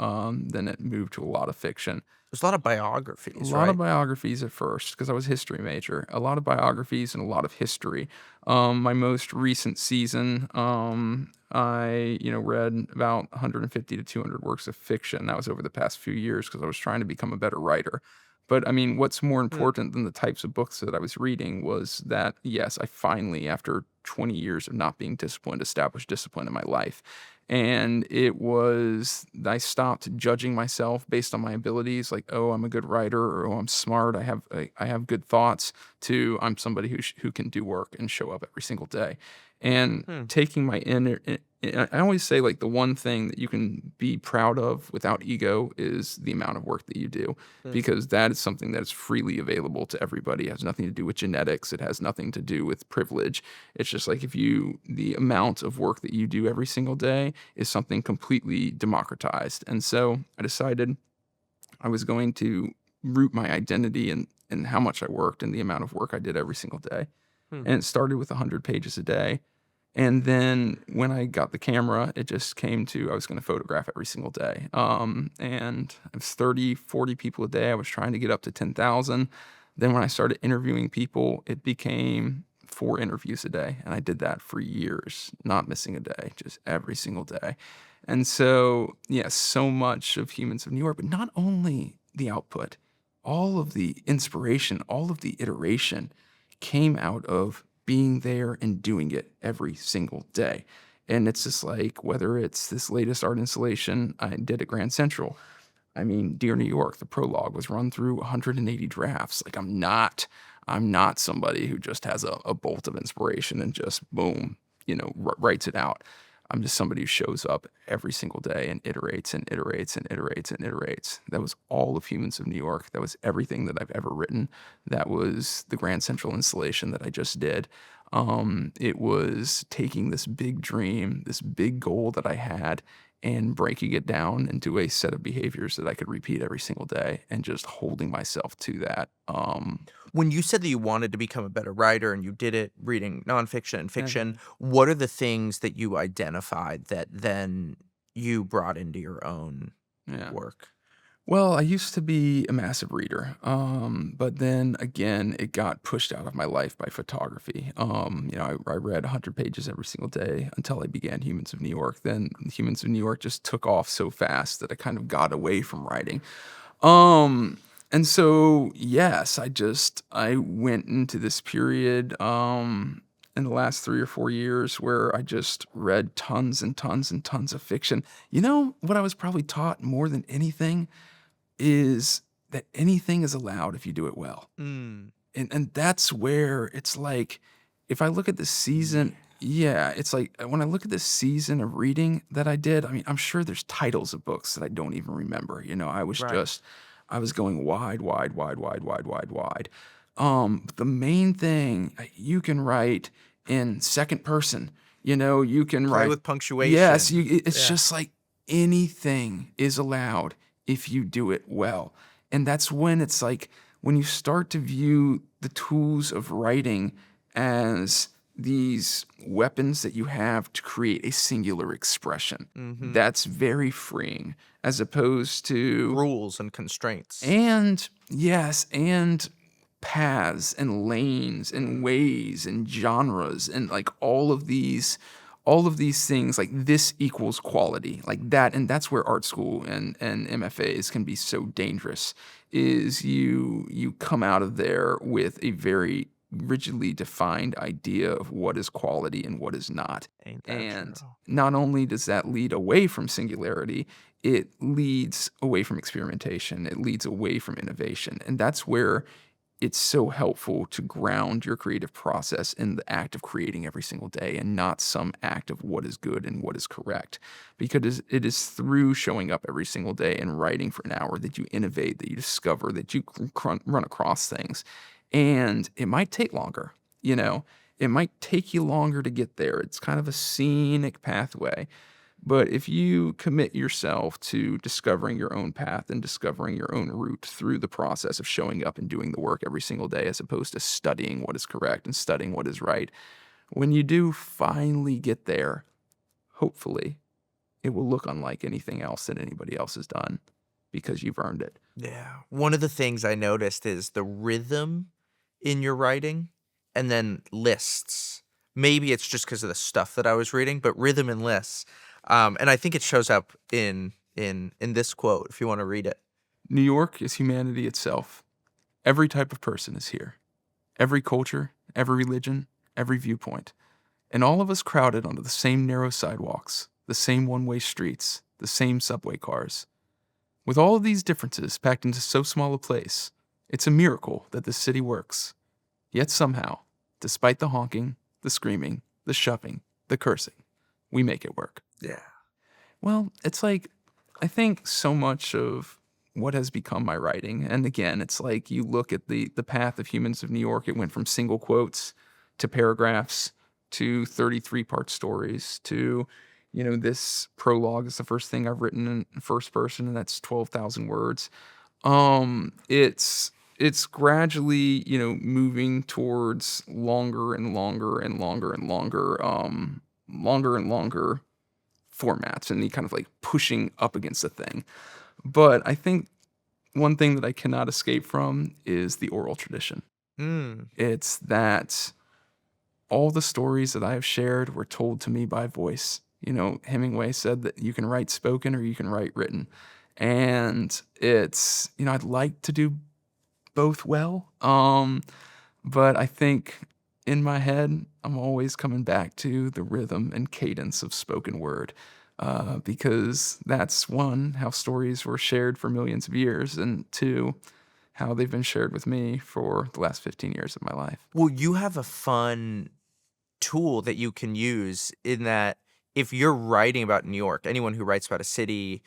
then it moved to a lot of fiction. There's a lot of A biographies, lot of right? biographies at first, because I was a history major. A lot of biographies and a lot of history. My most recent season, I read about 150 to 200 works of fiction. That was over the past few years because I was trying to become a better writer. But I mean, what's more Mm. important than the types of books that I was reading was that, yes, I finally, after 20 years of not being disciplined, established discipline in my life. And I stopped judging myself based on my abilities, like, oh, I'm a good writer, or oh, I'm smart, I have good thoughts, to I'm somebody who can do work and show up every single day. And Hmm. taking my inner, I always say, like, the one thing that you can be proud of without ego is the amount of work that you do, Mm. because that is something that is freely available to everybody. It has nothing to do with genetics. It has nothing to do with privilege. It's just like, the amount of work that you do every single day is something completely democratized. And so I decided I was going to root my identity in how much I worked and the amount of work I did every single day. Hmm. And it started with 100 pages a day. And then when I got the camera, it just came to I was going to photograph every single day. And it was 30, 40 people a day. I was trying to get up to 10,000. Then when I started interviewing people, it became 4 interviews a day. And I did that for years, not missing a day, just every single day. And so, yes, so much of Humans of New York, but not only the output, all of the inspiration, all of the iteration came out of being there and doing it every single day. And it's just like, whether it's this latest art installation I did at Grand Central. I mean, Dear New York, the prologue was run through 180 drafts. Like, I'm not somebody who just has a bolt of inspiration and just boom, writes it out. I'm just somebody who shows up every single day and iterates and iterates and iterates and iterates. That was all of Humans of New York. That was everything that I've ever written. That was the Grand Central installation that I just did. It was taking this big dream, this big goal that I had, and breaking it down into a set of behaviors that I could repeat every single day, and just holding myself to that. When you said that you wanted to become a better writer and you did it reading nonfiction and Mhm. fiction, what are the things that you identified that then you brought into your own Yeah. work? Well, I used to be a massive reader, but then again, it got pushed out of my life by photography. I read 100 pages every single day until I began Humans of New York. Then Humans of New York just took off so fast that I kind of got away from writing. Um, and so, yes, I went into this period, in the last 3 or 4 years, where I just read tons and tons and tons of fiction. You know what I was probably taught more than anything is that anything is allowed if you do it well. Mm. And that's where it's like, if I look at the Yeah. season, yeah, it's like, when I look at the season of reading that I did, I mean, I'm sure there's titles of books that I don't even remember. Right. I was going wide, wide, wide, wide, wide, wide, wide. But the main thing, you can write in second person. You can Play write, with yes, punctuation. it's Yeah. just like, anything is allowed if you do it well. And that's when it's like, when you start to view the tools of writing as these weapons that you have to create a singular expression, Mhm. that's very freeing, as opposed to, Rules and constraints. and yes, and paths and lanes and ways and genres, and like all of these things, like, this equals quality, like that. And that's where art school and MFAs can be so dangerous, is you come out of there with a very rigidly defined idea of what is quality and what is not. Ain't that true? And not only does that lead away from singularity, it leads away from experimentation, it leads away from innovation. And that's where it's so helpful to ground your creative process in the act of creating every single day, and not some act of what is good and what is correct. Because it is through showing up every single day and writing for an hour that you innovate, that you discover, that you run across things. And it might take longer, you know, it might take you longer to get there. It's kind of a scenic pathway. But if you commit yourself to discovering your own path and discovering your own route through the process of showing up and doing the work every single day, as opposed to studying what is correct and studying what is right, when you do finally get there, hopefully, it will look unlike anything else that anybody else has done because you've earned it. Yeah. One of the things I noticed is the rhythm in your writing and then lists. Maybe it's just because of the stuff that I was reading, but rhythm and lists. And I think it shows up in this quote, if you want to read it. New York is humanity itself. Every type of person is here. Every culture, every religion, every viewpoint. And all of us crowded onto the same narrow sidewalks, the same one-way streets, the same subway cars. With all of these differences packed into so small a place, it's a miracle that this city works. Yet somehow, despite the honking, the screaming, the shoving, the cursing, we make it work. Yeah. Well, it's like, I think so much of what has become my writing, and again, it's like you look at the path of Humans of New York, it went from single quotes to paragraphs to 33-part stories to, this prologue is the first thing I've written in first person, and that's 12,000 words. It's gradually, moving towards longer and longer and longer and longer, longer and longer formats, and kind of like pushing up against the thing. But I think one thing that I cannot escape from is the oral tradition. It's that all the stories that I have shared were told to me by voice. Hemingway said that you can write spoken or you can write written. And it's, I'd like to do both well. But I think in my head, I'm always coming back to the rhythm and cadence of spoken word. Because that's one, how stories were shared for millions of years, and two, how they've been shared with me for the last 15 years of my life. Well, you have a fun tool that you can use in that if you're writing about New York, anyone who writes about a city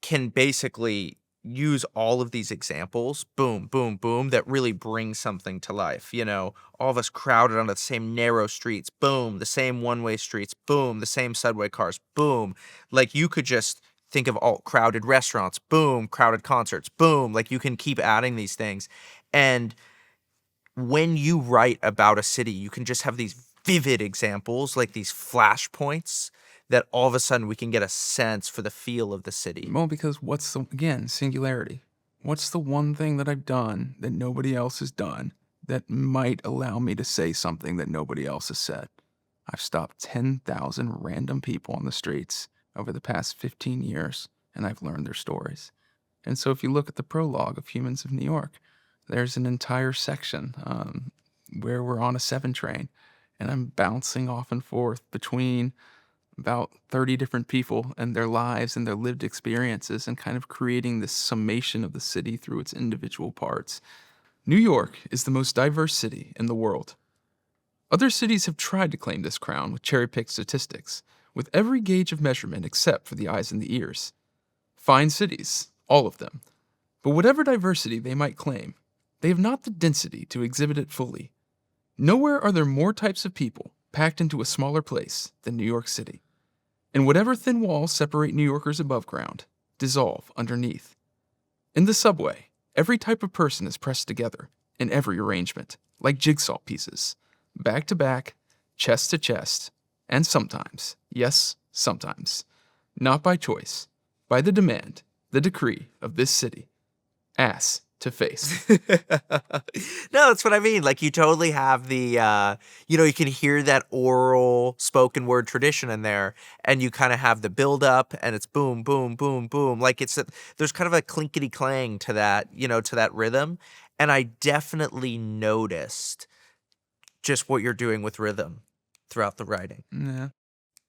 can basically use all of these examples, boom, boom, boom, that really bring something to life. All of us crowded onto the same narrow streets, boom, the same one-way streets, boom, the same subway cars, boom. Like you could just think of all crowded restaurants, boom, crowded concerts, boom. Like you can keep adding these things. And when you write about a city, you can just have these vivid examples, like these flashpoints that all of a sudden we can get a sense for the feel of the city. Well, because again, singularity. What's the one thing that I've done that nobody else has done that might allow me to say something that nobody else has said? I've stopped 10,000 random people on the streets over the past 15 years, and I've learned their stories. And so if you look at the prologue of Humans of New York, there's an entire section where we're on a 7 train, and I'm bouncing off and forth between about 30 different people and their lives and their lived experiences, and kind of creating this summation of the city through its individual parts. New York is the most diverse city in the world. Other cities have tried to claim this crown with cherry-picked statistics, with every gauge of measurement except for the eyes and the ears. Fine cities, all of them. But whatever diversity they might claim, they have not the density to exhibit it fully. Nowhere are there more types of people packed into a smaller place than New York City. And whatever thin walls separate New Yorkers above ground dissolve underneath. In the subway, every type of person is pressed together, in every arrangement, like jigsaw pieces, back to back, chest to chest, and sometimes, yes, sometimes, not by choice, by the demand, the decree of this city, ass to face. No, that's what I mean. Like you totally have the, you can hear that oral spoken word tradition in there, and you kind of have the build up, and it's boom, boom, boom, boom. Like there's kind of a clinkety clang to that, to that rhythm. And I definitely noticed just what you're doing with rhythm throughout the writing. Yeah.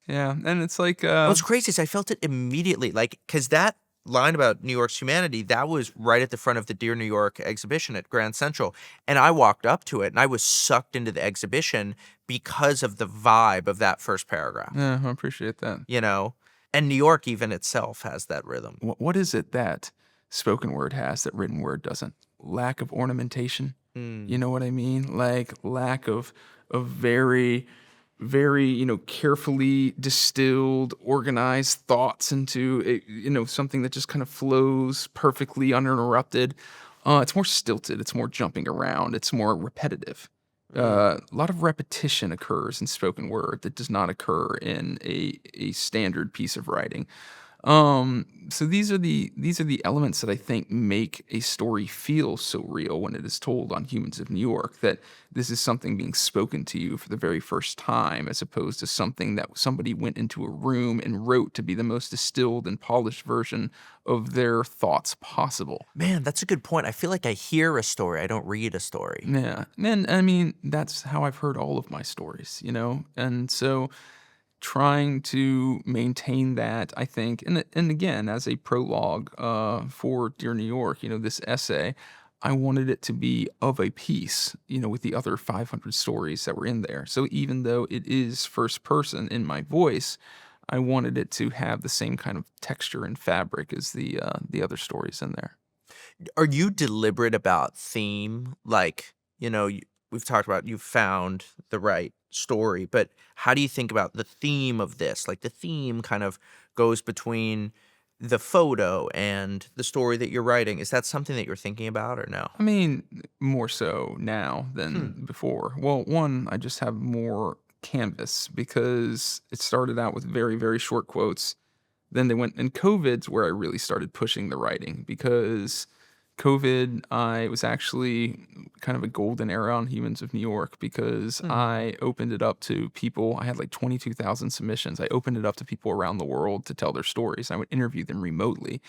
Yeah. And it's like, What's crazy is I felt it immediately, like, because that line about New York's humanity, that was right at the front of the Dear New York exhibition at Grand Central. And I walked up to it and I was sucked into the exhibition because of the vibe of that first paragraph. yeah, I appreciate that. And New York even itself has that rhythm. What is it that spoken word has that written word doesn't? Lack of ornamentation. You know what I mean? Like lack of very very, carefully distilled, organized thoughts into something that just kind of flows perfectly uninterrupted. It's more stilted, it's more jumping around, it's more repetitive. A lot of repetition occurs in spoken word that does not occur in a standard piece of writing. So these are the elements that I think make a story feel so real when it is told on Humans of New York, that this is something being spoken to you for the very first time, as opposed to something that somebody went into a room and wrote to be the most distilled and polished version of their thoughts possible. Man, that's a good point. I feel like I hear a story, I don't read a story. Yeah, and I mean that's how I've heard all of my stories, and so trying to maintain that, I think, and again, as a prologue for Dear New York, this essay, I wanted it to be of a piece, with the other 500 stories that were in there. So even though it is first person in my voice, I wanted it to have the same kind of texture and fabric as the other stories in there. Are you deliberate about theme? Like, we've talked about you found the right story, but how do you think about the theme of this? Like the theme kind of goes between the photo and the story that you're writing. Is that something that you're thinking about or no? I mean, more so now Hmm. than before. Well, one, I just have more canvas because it started out with very, very short quotes. Then they went, and COVID's where I really started pushing the writing, because COVID, I was actually kind of a golden era on Humans of New York, because Hmm. I opened it up to people. I had like 22,000 submissions. I opened it up to people around the world to tell their stories. I would interview them remotely.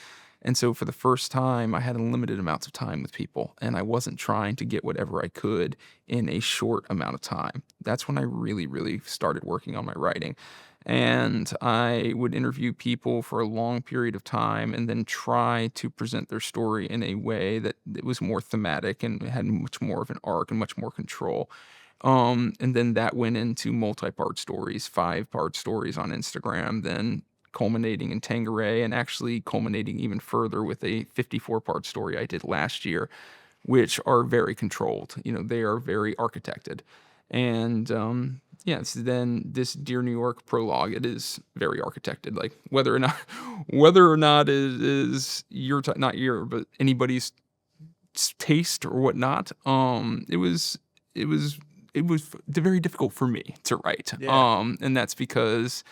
And so for the first time, I had unlimited amounts of time with people, and I wasn't trying to get whatever I could in a short amount of time. That's when I really, really started working on my writing. And I would interview people for a long period of time and then try to present their story in a way that it was more thematic and had much more of an arc and much more control. And then that went into multi-part stories, 5-part stories on Instagram, then culminating in Tangeray, and actually culminating even further with a 54-part story I did last year, which are very controlled. They are very architected. And yes, then this Dear New York prologue, it is very architected. Like whether or not is your not your, but anybody's taste or whatnot. It was very difficult for me to write. Yeah. And that's because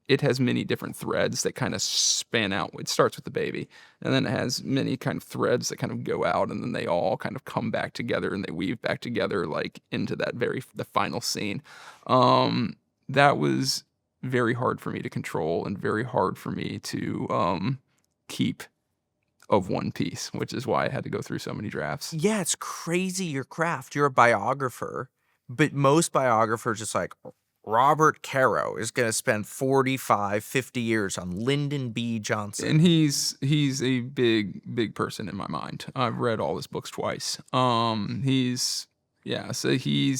it has many different threads that kind of span out. It starts with the baby, and then it has many kind of threads that kind of go out, and then they all kind of come back together and they weave back together like into the final scene. That was very hard for me to control and very hard for me to keep of one piece, which is why I had to go through so many drafts. Yeah, it's crazy your craft. You're a biographer, but most biographers just like Robert Caro is going to spend 45, 50 years on Lyndon B. Johnson. And he's a big person in my mind. I've read all his books twice. He's yeah, so he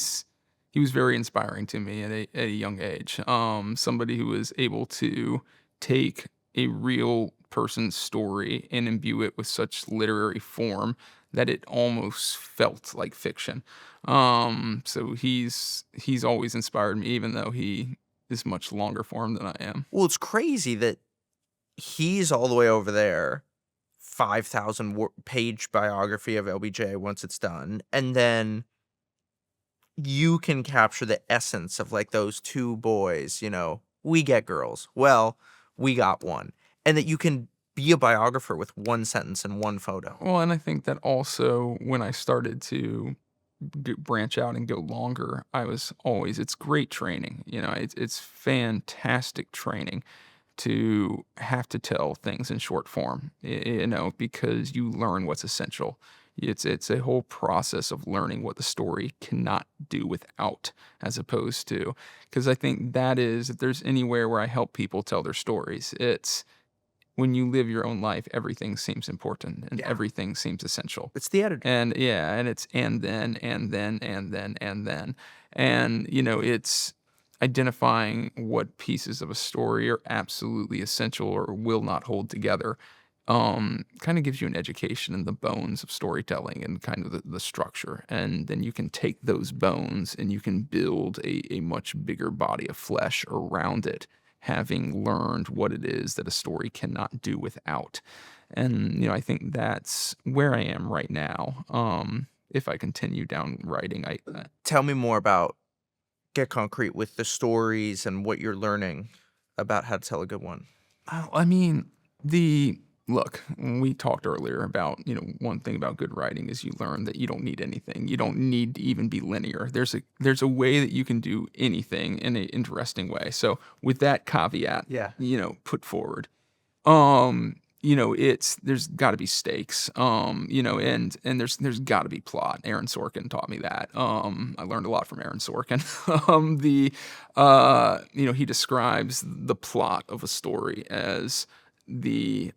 was very inspiring to me at a young age. Somebody who was able to take a real person's story and imbue it with such literary form that it almost felt like fiction. So he's always inspired me, even though he is much longer form than I am. Well, it's crazy that he's all the way over there, 5,000 page biography of LBJ once it's done. And then you can capture the essence of like those two boys, we get girls. Well, we got one. And that you can be a biographer with one sentence and one photo. Well, and I think that also when I started to branch out and go longer, I was always, it's great training. It's fantastic training to have to tell things in short form, because you learn what's essential. It's a whole process of learning what the story cannot do without, as opposed to, because I think that is, if there's anywhere where I help people tell their stories, it's when you live your own life, everything seems important and Yeah. everything seems essential. It's the editor. And yeah, and it's and then, and then, and then, and then. And, it's identifying what pieces of a story are absolutely essential or will not hold together. kind of gives you an education in the bones of storytelling and kind of the structure. And then you can take those bones and you can build a much bigger body of flesh around it, having learned what it is that a story cannot do without. And, I think that's where I am right now. If I continue down writing, Tell me more about Get Concrete with the stories and what you're learning about how to tell a good one. I mean, look, we talked earlier about, one thing about good writing is you learn that you don't need anything. You don't need to even be linear. There's a way that you can do anything in an interesting way. So with that caveat, Yeah. put forward, there's got to be stakes, and there's got to be plot. Aaron Sorkin taught me that. I learned a lot from Aaron Sorkin. He describes the plot of a story as the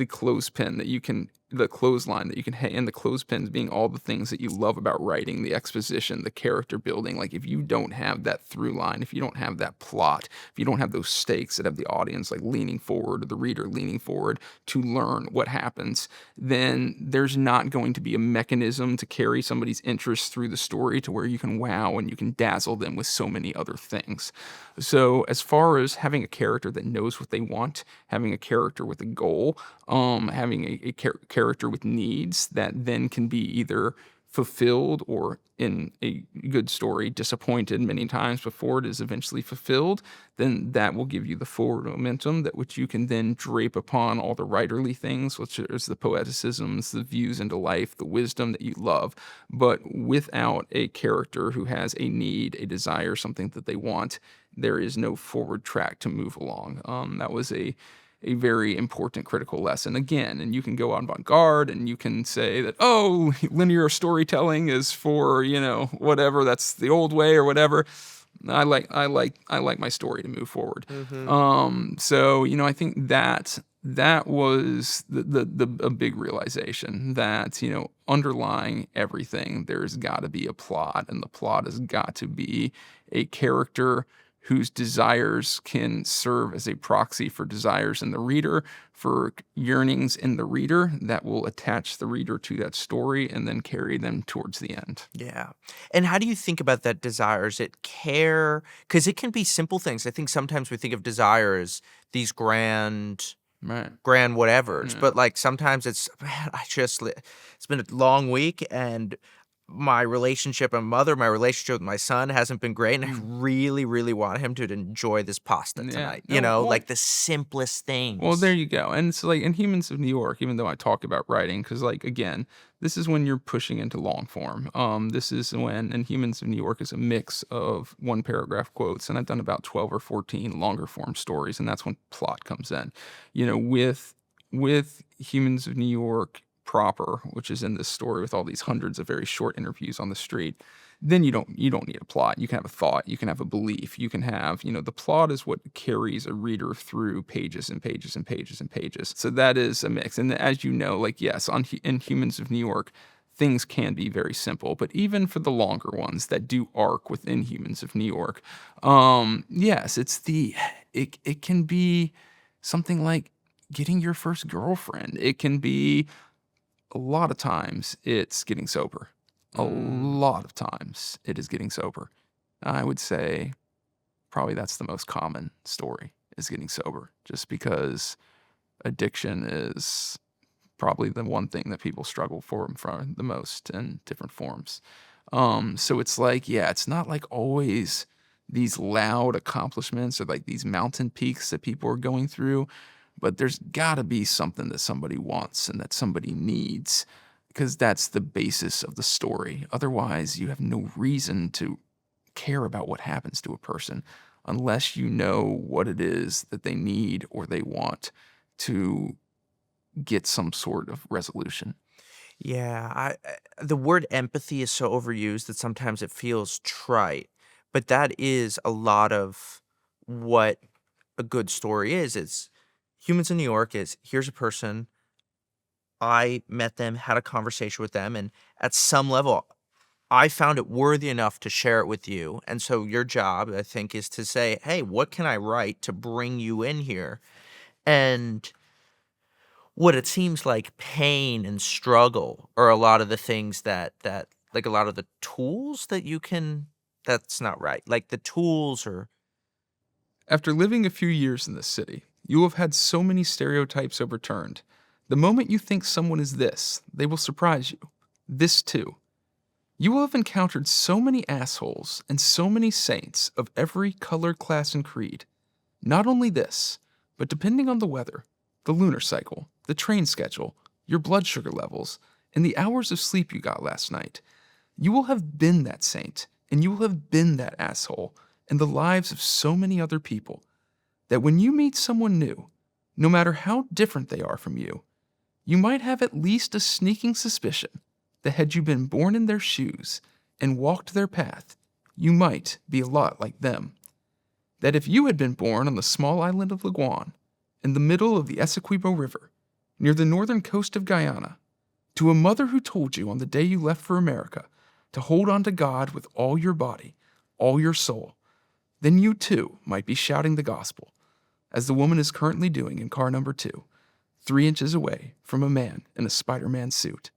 clothespin that you can, the clothesline that you can hang, and the clothespins being all the things that you love about writing, the exposition, the character building. Like if you don't have that through line, if you don't have that plot, if you don't have those stakes that have the audience like leaning forward or the reader leaning forward to learn what happens, then there's not going to be a mechanism to carry somebody's interest through the story to where you can wow and you can dazzle them with so many other things. So as far as having a character that knows what they want, having a character with a goal, having a character with needs that then can be either fulfilled or, in a good story, disappointed many times before it is eventually fulfilled, then that will give you the forward momentum that which you can then drape upon all the writerly things, which is the poeticisms, the views into life, the wisdom that you love. But without a character who has a need, a desire, something that they want, there is no forward track to move along. That was a very important critical lesson again. And you can go avant-garde and you can say that, oh, linear storytelling is for, whatever, that's the old way or whatever. I like my story to move forward. So, I think that was a big realization that, underlying everything, there's got to be a plot, and the plot has got to be a character whose desires can serve as a proxy for desires in the reader, for yearnings in the reader that will attach the reader to that story and then carry them towards the end. Yeah. And how do you think about that desire? Is it care? Because it can be simple things. I think sometimes we think of desire as these grand Right. whatevers, Yeah. but like sometimes it's, man, it's been a long week and my relationship with my mother, my relationship with my son hasn't been great, and I really, really want him to enjoy this pasta Yeah. tonight. No, well, like the simplest things. Well, there you go. And so, like, in Humans of New York, even though I talk about writing, because, like, again, this is when you're pushing into long form. This is when, in Humans of New York, is a mix of one paragraph quotes, and I've done about 12 or 14 longer form stories, and that's when plot comes in. With Humans of New York proper, which is in this story with all these hundreds of very short interviews on the street, then you don't need a plot. You can have a thought, you can have a belief, you can have, the plot is what carries a reader through pages and pages and pages and pages. So that is a mix. And as you know, like, yes, in Humans of New York, things can be very simple, but even for the longer ones that do arc within Humans of New York, yes, it can be something like getting your first girlfriend. It can be, a lot of times it's getting sober. A lot of times it is getting sober. I would say probably that's the most common story, is getting sober, just because addiction is probably the one thing that people struggle for the most in different forms. So it's like, yeah, it's not like always these loud accomplishments or like these mountain peaks that people are going through, but there's got to be something that somebody wants and that somebody needs, because that's the basis of the story. Otherwise, you have no reason to care about what happens to a person unless you know what it is that they need or they want to get some sort of resolution. Yeah, the word empathy is so overused that sometimes it feels trite, but that is a lot of what a good story is. It's Humans in New York is, here's a person, I met them, had a conversation with them, and at some level, I found it worthy enough to share it with you. And so your job, I think, is to say, hey, what can I write to bring you in here? And what it seems like pain and struggle are a lot of the things that like a lot of the tools that you can that's not right. Like the tools or After living a few years in this city, you will have had so many stereotypes overturned. The moment you think someone is this, they will surprise you. This too. You will have encountered so many assholes and so many saints of every color, class, and creed. Not only this, but depending on the weather, the lunar cycle, the train schedule, your blood sugar levels, and the hours of sleep you got last night, you will have been that saint, and you will have been that asshole in the lives of so many other people that when you meet someone new, no matter how different they are from you might have at least a sneaking suspicion that had you been born in their shoes and walked their path, you might be a lot like them. That if you had been born on the small island of Laguan, in the middle of the Essequibo River, near the northern coast of Guyana, to a mother who told you on the day you left for America to hold on to God with all your body, all your soul, then you too might be shouting the gospel, as the woman is currently doing in car number 2, 3 inches away from a man in a Spider-Man suit.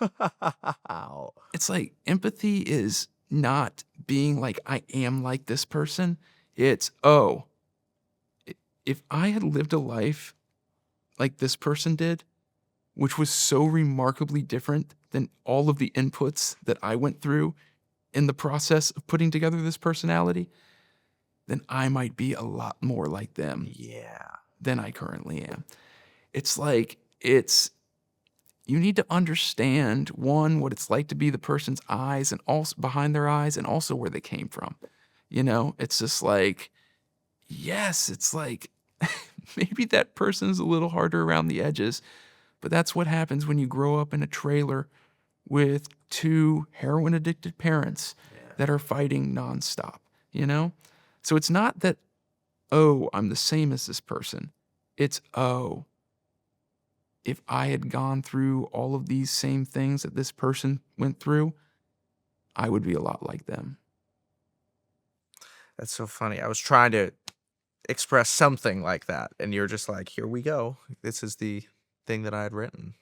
wow. It's like empathy is not being like, I am like this person. It's, oh, if I had lived a life like this person did, which was so remarkably different than all of the inputs that I went through in the process of putting together this personality, then I might be a lot more like them Yeah. than I currently am. It's like, you need to understand, one, what it's like to be the person's eyes and also behind their eyes and also where they came from. It's just like, yes, it's like maybe that person's a little harder around the edges, but that's what happens when you grow up in a trailer with 2 heroin addicted parents that are fighting nonstop, So it's not that, oh, I'm the same as this person. It's, oh, if I had gone through all of these same things that this person went through, I would be a lot like them. That's so funny. I was trying to express something like that, and you're just like, "Here we go. This is the thing that I had written."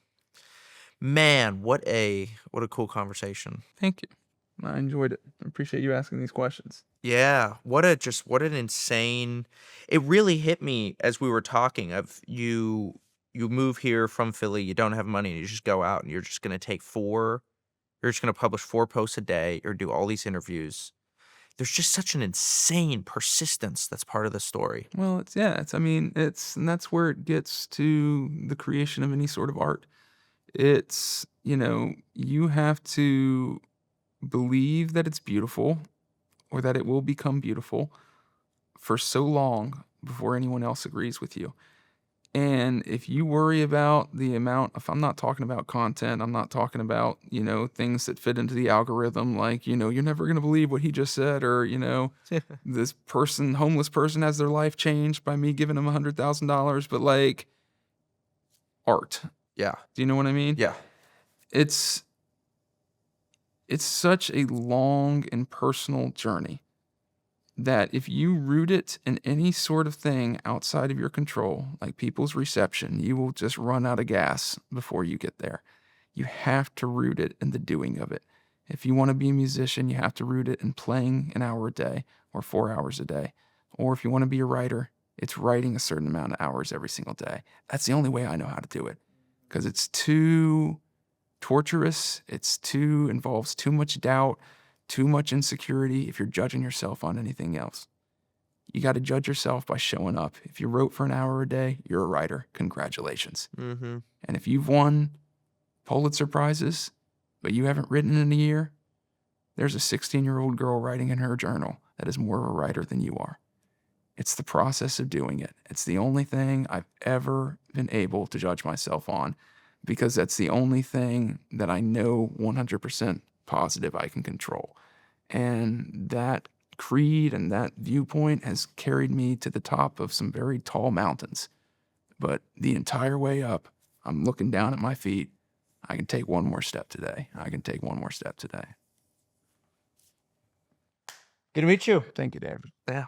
Man, what a cool conversation. Thank you. I enjoyed it. I appreciate you asking these questions. Yeah, what an insane it really hit me as we were talking of you move here from Philly, you don't have money, and you just go out and you're just gonna take 4 you're just gonna publish 4 posts a day or do all these interviews. There's just such an insane persistence that's part of the story. Well, and that's where it gets to the creation of any sort of art. It's, you have to believe that it's beautiful or that it will become beautiful for so long before anyone else agrees with you. And if you worry about the amount, if I'm not talking about content, I'm not talking about, things that fit into the algorithm, like, you're never going to believe what he just said, or, this homeless person has their life changed by me giving them $100,000, but like art. Yeah. Do you know what I mean? Yeah. It's such a long and personal journey that if you root it in any sort of thing outside of your control, like people's reception, you will just run out of gas before you get there. You have to root it in the doing of it. If you want to be a musician, you have to root it in playing an hour a day or 4 hours a day. Or if you want to be a writer, it's writing a certain amount of hours every single day. That's the only way I know how to do it, because it's too torturous. Involves too much doubt, too much insecurity if you're judging yourself on anything else. You got to judge yourself by showing up. If you wrote for an hour a day, you're a writer. Congratulations. Mm-hmm. And if you've won Pulitzer Prizes, but you haven't written in a year, there's a 16-year-old girl writing in her journal that is more of a writer than you are. It's the process of doing it. It's the only thing I've ever been able to judge myself on, because that's the only thing that I know 100% positive I can control. And that creed and that viewpoint has carried me to the top of some very tall mountains. But the entire way up, I'm looking down at my feet. I can take one more step today. Good to meet you. Thank you, David. Yeah.